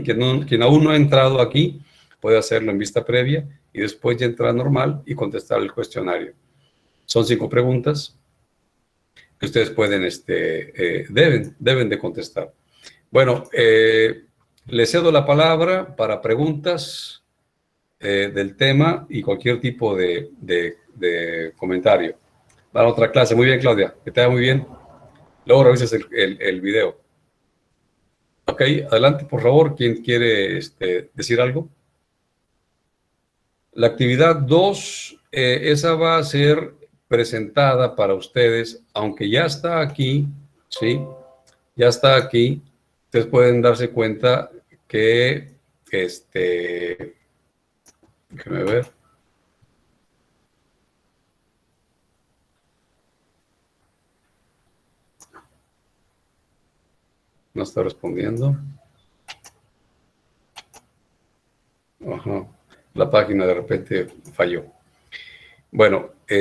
Quien aún no ha entrado aquí puede hacerlo en vista previa y después ya entrar normal y contestar el cuestionario. Son 5 preguntas que ustedes pueden, deben de contestar. Bueno, les cedo la palabra para preguntas del tema y cualquier tipo de comentario. Para otra clase. Muy bien, Claudia, que te vaya muy bien. Luego revisas el video. Ok, adelante, por favor. ¿Quién quiere decir algo? La actividad 2, esa va a ser presentada para ustedes, aunque ya está aquí, ¿sí? Ya está aquí. Ustedes pueden darse cuenta que, déjenme ver. No está respondiendo. Ajá. La página de repente falló. Bueno, me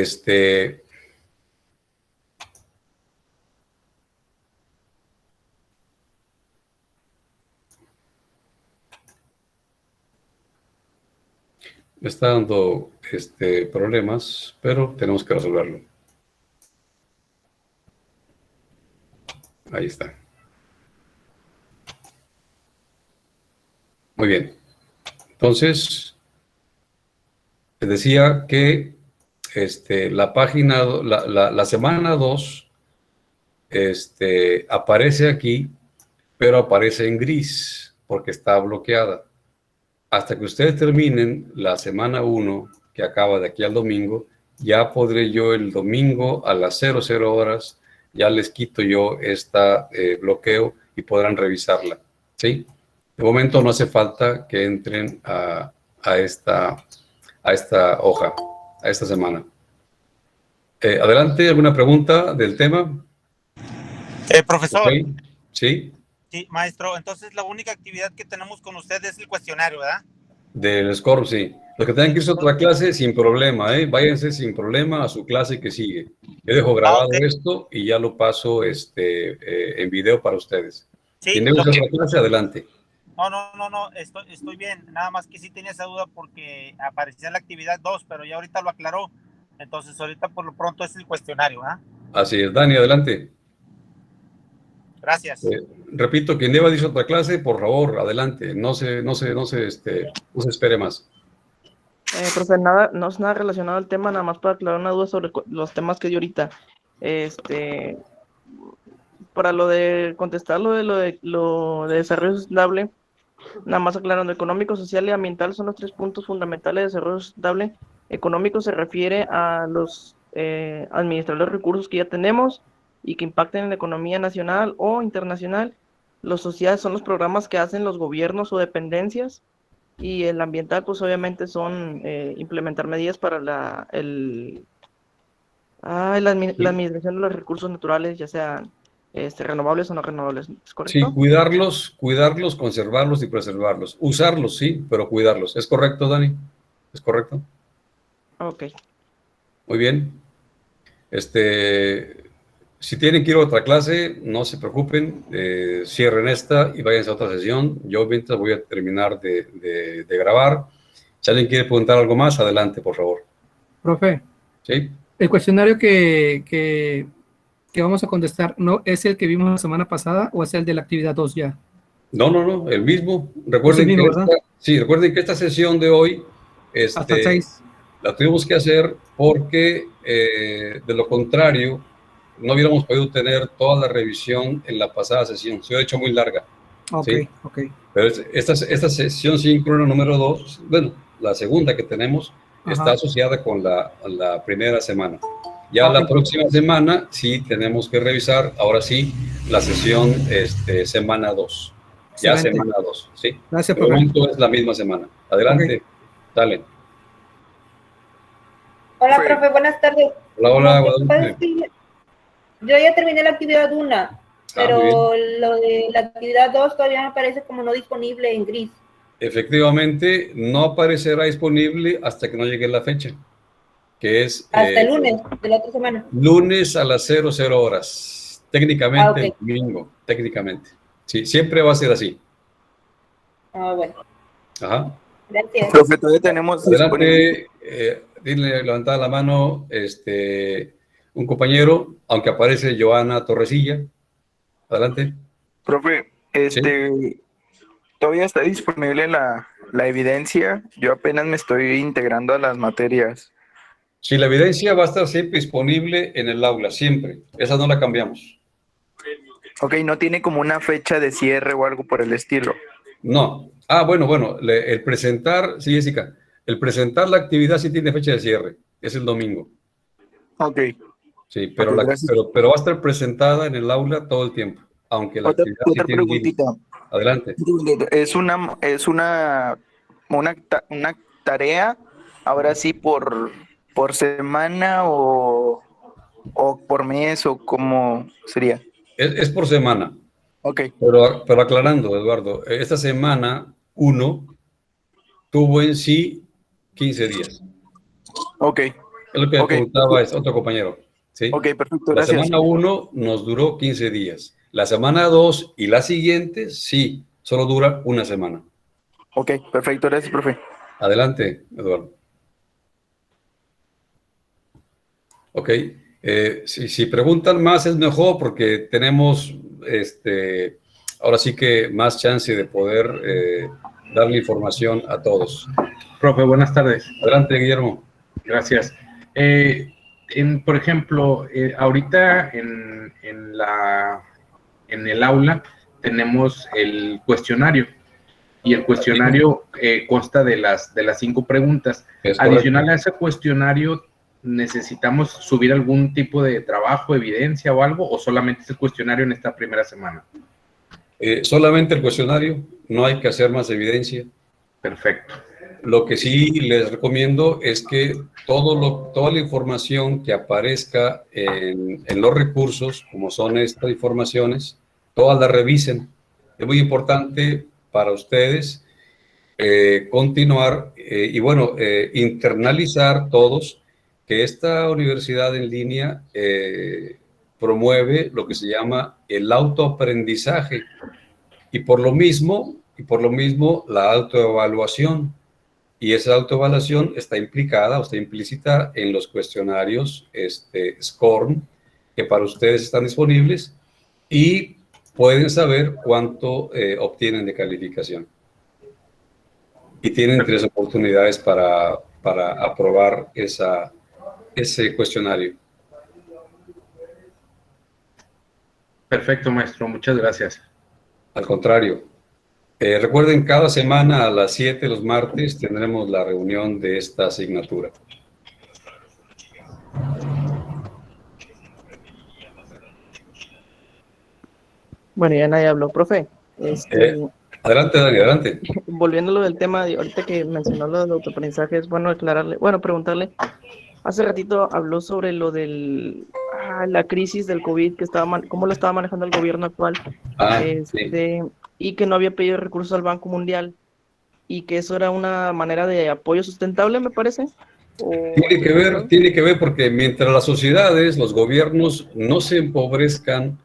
está dando problemas, pero tenemos que resolverlo. Ahí está. Muy bien. Entonces, les decía que la página, la semana 2 aparece aquí, pero aparece en gris porque está bloqueada. Hasta que ustedes terminen la semana 1, que acaba de aquí al domingo, ya podré yo el domingo a las 00 horas, ya les quito yo bloqueo y podrán revisarla, ¿sí? De momento no hace falta que entren a esta hoja, a esta semana. Adelante, ¿alguna pregunta del tema? Profesor. Okay. ¿Sí? Sí, maestro. Entonces, la única actividad que tenemos con usted es el cuestionario, ¿verdad? Del SCORM, sí. Los que tengan que irse a otra clase, sin problema, váyanse sin problema a su clase que sigue. Yo dejo grabado esto y ya lo paso en video para ustedes. Sí, Quien debe hacer otra clase, adelante. No, estoy bien. Nada más que sí tenía esa duda porque aparecía la actividad 2, pero ya ahorita lo aclaró. Entonces, ahorita por lo pronto es el cuestionario, ¿ah? Así es. Dani, adelante. Gracias. Repito, quien deba irse a otra clase, por favor, adelante. No se espere más. Profe, nada, no es nada relacionado al tema, nada más para aclarar una duda sobre los temas que dio ahorita. Para lo de contestar lo de desarrollo sustentable, nada más aclarando, económico, social y ambiental son los 3 puntos fundamentales de desarrollo sustentable. Económico se refiere a los administrar los recursos que ya tenemos y que impacten en la economía nacional o internacional. Los sociales son los programas que hacen los gobiernos o dependencias. Y el ambiental, pues obviamente son implementar medidas para la administración de los recursos naturales, ya sean renovables o no renovables, ¿es correcto? Sí, cuidarlos, conservarlos y preservarlos. Usarlos, sí, pero cuidarlos. ¿Es correcto, Dani? ¿Es correcto? Ok. Muy bien. Si tienen que ir a otra clase, no se preocupen, cierren esta y váyanse a otra sesión. Yo mientras voy a terminar de grabar. Si alguien quiere preguntar algo más, adelante, por favor. Profe. Sí. El cuestionario que vamos a contestar, ¿no es el que vimos la semana pasada o es el de la actividad 2 ya? No, el mismo. Recuerden, recuerden que esta sesión de hoy hasta el 6. La tuvimos que hacer porque, de lo contrario, no hubiéramos podido tener toda la revisión en la pasada sesión. Se hubiera hecho muy larga. Ok, ¿sí? ok. Pero esta sesión síncrona número 2, bueno, la segunda que tenemos, está asociada con la primera semana. Ya la próxima semana sí tenemos que revisar, ahora sí, la sesión semana 2. Ya semana 2, ¿sí? Gracias, por el momento es la misma semana. Adelante, dale. Hola, profe, buenas tardes. Hola, Guadalupe. Yo ya terminé la actividad 1, pero lo de la actividad 2 todavía me aparece como no disponible en gris. Efectivamente, no aparecerá disponible hasta que no llegue la fecha, que es... Hasta el lunes de la otra semana. Lunes a las 00 horas, técnicamente el domingo, técnicamente. Sí, siempre va a ser así. Bueno. Ajá. Gracias. Profe, todavía tenemos... Adelante, dile, levantada la mano, un compañero, aunque aparece Joana Torresilla. Adelante. Profe, ¿Sí? todavía está disponible la evidencia. Yo apenas me estoy integrando a las materias. Sí, la evidencia va a estar siempre disponible en el aula, siempre. Esa no la cambiamos. Ok, ¿no tiene como una fecha de cierre o algo por el estilo? No. Bueno, el presentar, sí, Jessica, el presentar la actividad sí tiene fecha de cierre, es el domingo. Ok. Sí, pero, Ok, gracias. pero va a estar presentada en el aula todo el tiempo, aunque la actividad sí Otra tiene un límite. preguntita. Adelante. Es una tarea, ahora sí, por semana o por mes o cómo sería. Es por semana, Ok, pero aclarando, Eduardo, esta semana 1 tuvo en sí 15 días. ok, Es lo que ok, preguntaba otro compañero. ¿Sí? ok, perfecto, La gracias. semana 1 nos duró 15 días. La semana 2 y la siguiente, sí, solo dura una semana. Ok, perfecto, gracias, profe. Adelante, Eduardo. Ok. Si preguntan más es mejor porque tenemos ahora sí que más chance de poder darle información a todos. Profe, buenas tardes. Adelante, Guillermo. Gracias. Por ejemplo, ahorita en el aula tenemos el cuestionario y el cuestionario consta de las 5 preguntas. Es Adicional correcto. a ese cuestionario, ¿necesitamos subir algún tipo de trabajo, evidencia o algo, o solamente es el cuestionario en esta primera semana? Solamente el cuestionario, no hay que hacer más evidencia. Perfecto. Lo que sí les recomiendo es que toda la información que aparezca en los recursos, como son estas informaciones, todas las revisen. Es muy importante para ustedes continuar y bueno, internalizar todos que esta universidad en línea promueve lo que se llama el autoaprendizaje y por lo mismo la autoevaluación. Y esa autoevaluación está implicada o está implícita en los cuestionarios SCORM, que para ustedes están disponibles y pueden saber cuánto obtienen de calificación. Y tienen 3 oportunidades para aprobar ese cuestionario. Perfecto, maestro. Muchas gracias. Al contrario. Recuerden, cada semana a las 7 los martes tendremos la reunión de esta asignatura. Bueno, ya nadie habló, profe. Adelante, Dani, adelante. Volviendo a lo del tema, ahorita que mencionó lo del autoaprendizaje, es bueno preguntarle. Hace ratito habló sobre lo de la crisis del COVID, cómo lo estaba manejando el gobierno actual, Sí. y que no había pedido recursos al Banco Mundial, y que eso era una manera de apoyo sustentable, me parece. Tiene que ver porque mientras las sociedades, los gobiernos no se empobrezcan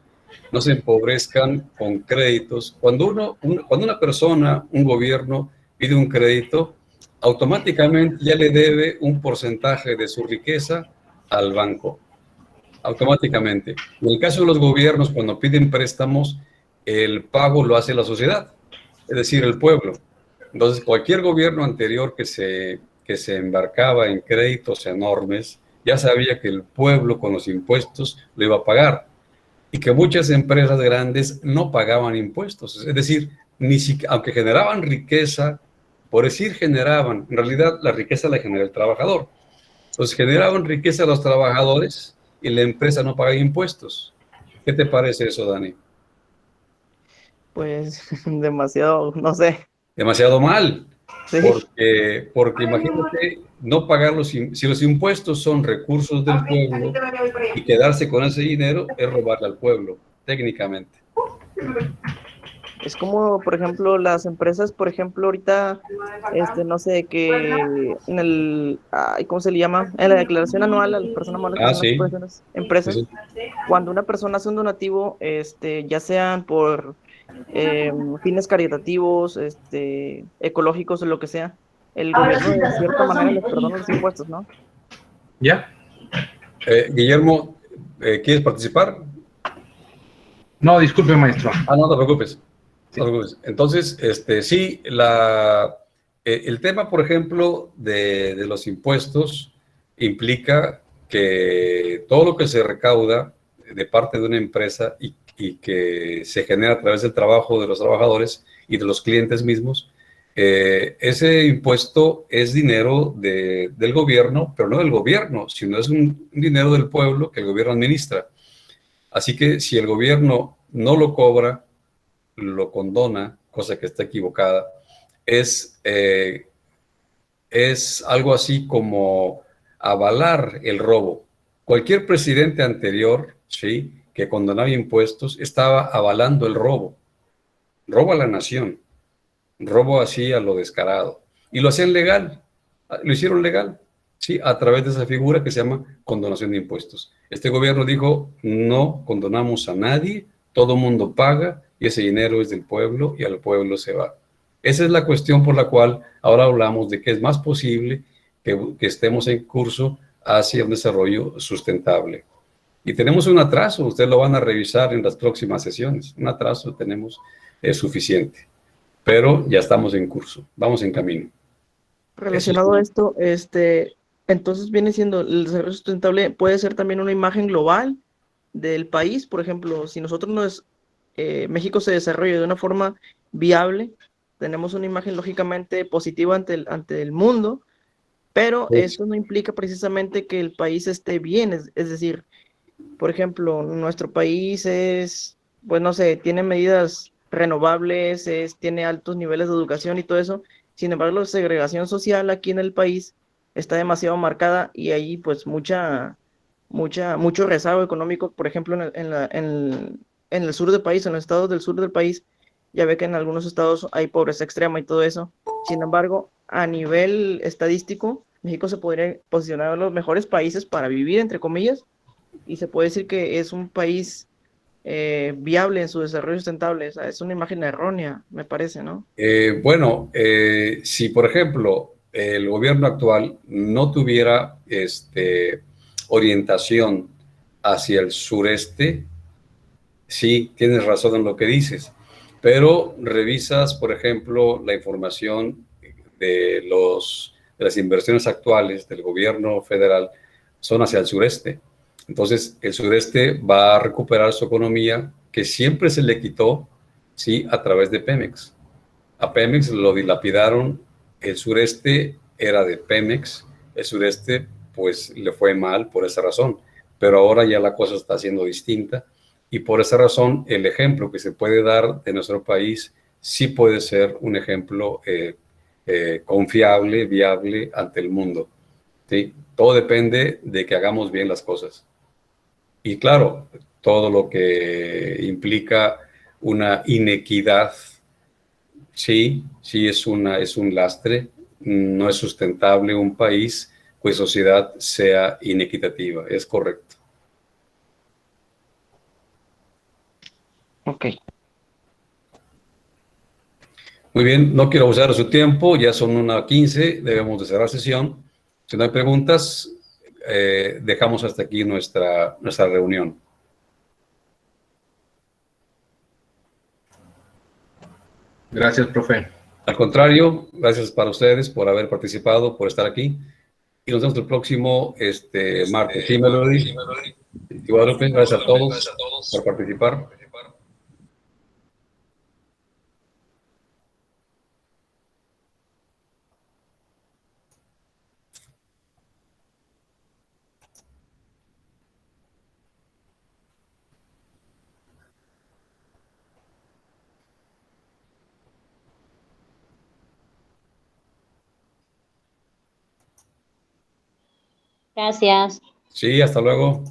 con créditos, cuando una persona, un gobierno pide un crédito, automáticamente ya le debe un porcentaje de su riqueza al banco. Automáticamente. En el caso de los gobiernos, cuando piden préstamos, el pago lo hace la sociedad, es decir, el pueblo. Entonces, cualquier gobierno anterior que se embarcaba en créditos enormes, ya sabía que el pueblo con los impuestos lo iba a pagar y que muchas empresas grandes no pagaban impuestos. Es decir, aunque generaban riqueza, por decir generaban, en realidad la riqueza la genera el trabajador. Entonces, generaban riqueza a los trabajadores y la empresa no paga impuestos. ¿Qué te parece eso, Dani? Pues demasiado, no sé. Demasiado mal. Sí. Porque imagínate no pagar si los impuestos son recursos del pueblo y quedarse con ese dinero es robarle al pueblo, técnicamente. Es como, por ejemplo, las empresas, por ejemplo, ahorita, no sé, que en el, ¿cómo se le llama? En la declaración anual a las personas morales que son las empresas, Sí. Cuando una persona hace un donativo, ya sean por fines caritativos, ecológicos o lo que sea, el gobierno de cierta manera les perdona los impuestos, ¿no? ¿Ya? Guillermo, ¿quieres participar? No, disculpe, maestro. No te preocupes. No te preocupes. Entonces, sí, el tema, por ejemplo, de los impuestos implica que todo lo que se recauda de parte de una empresa y que se genera a través del trabajo de los trabajadores y de los clientes mismos, Ese impuesto es dinero del gobierno, pero no del gobierno, sino es un dinero del pueblo que el gobierno administra. Así que si el gobierno no lo cobra, lo condona, cosa que está equivocada, es algo así como avalar el robo. Cualquier presidente anterior, ¿sí?, que condonaba impuestos, estaba avalando el robo. Robo a la nación, robo así a lo descarado. Y lo hacían legal, lo hicieron legal, ¿sí?, a través de esa figura que se llama condonación de impuestos. Este gobierno dijo, no condonamos a nadie, todo mundo paga y ese dinero es del pueblo y al pueblo se va. Esa es la cuestión por la cual ahora hablamos de que es más posible que estemos en curso hacia un desarrollo sustentable. Y tenemos un atraso, ustedes lo van a revisar en las próximas sesiones, un atraso tenemos suficiente, pero ya estamos en curso, vamos en camino. Relacionado a esto, entonces viene siendo el desarrollo sustentable, puede ser también una imagen global del país. Por ejemplo, si nosotros México se desarrolla de una forma viable, tenemos una imagen lógicamente positiva ante el mundo, pero esto no implica precisamente que el país esté bien, es decir, por ejemplo, nuestro país pues no sé, tiene medidas renovables, tiene altos niveles de educación y todo eso. Sin embargo, la segregación social aquí en el país está demasiado marcada y hay pues mucho rezago económico. Por ejemplo, en el sur del país, en los estados del sur del país, ya ve que en algunos estados hay pobreza extrema y todo eso. Sin embargo, a nivel estadístico, México se podría posicionar en los mejores países para vivir, entre comillas, y se puede decir que es un país viable en su desarrollo sustentable. O sea, es una imagen errónea, me parece, ¿no? Bueno, si por ejemplo el gobierno actual no tuviera orientación hacia el sureste, sí, tienes razón en lo que dices, pero revisas, por ejemplo, la información de las inversiones actuales del gobierno federal son hacia el sureste. Entonces, el sureste va a recuperar su economía que siempre se le quitó, sí, a través de Pemex. A Pemex lo dilapidaron, el sureste era de Pemex, el sureste pues le fue mal por esa razón, pero ahora ya la cosa está siendo distinta y por esa razón el ejemplo que se puede dar de nuestro país sí puede ser un ejemplo confiable, viable ante el mundo, ¿sí? Todo depende de que hagamos bien las cosas. Y claro, todo lo que implica una inequidad, sí, sí es un lastre, no es sustentable un país cuya sociedad sea inequitativa, es correcto. Ok. Muy bien, no quiero abusar de su tiempo, ya son 1:15, debemos de cerrar sesión. Si no hay preguntas, dejamos hasta aquí nuestra reunión. Gracias, profe. Al contrario, gracias para ustedes por haber participado, por estar aquí. Y nos vemos el próximo martes. Sí, Melody. Y Guadalupe, gracias a todos por participar. Gracias. Sí, hasta luego.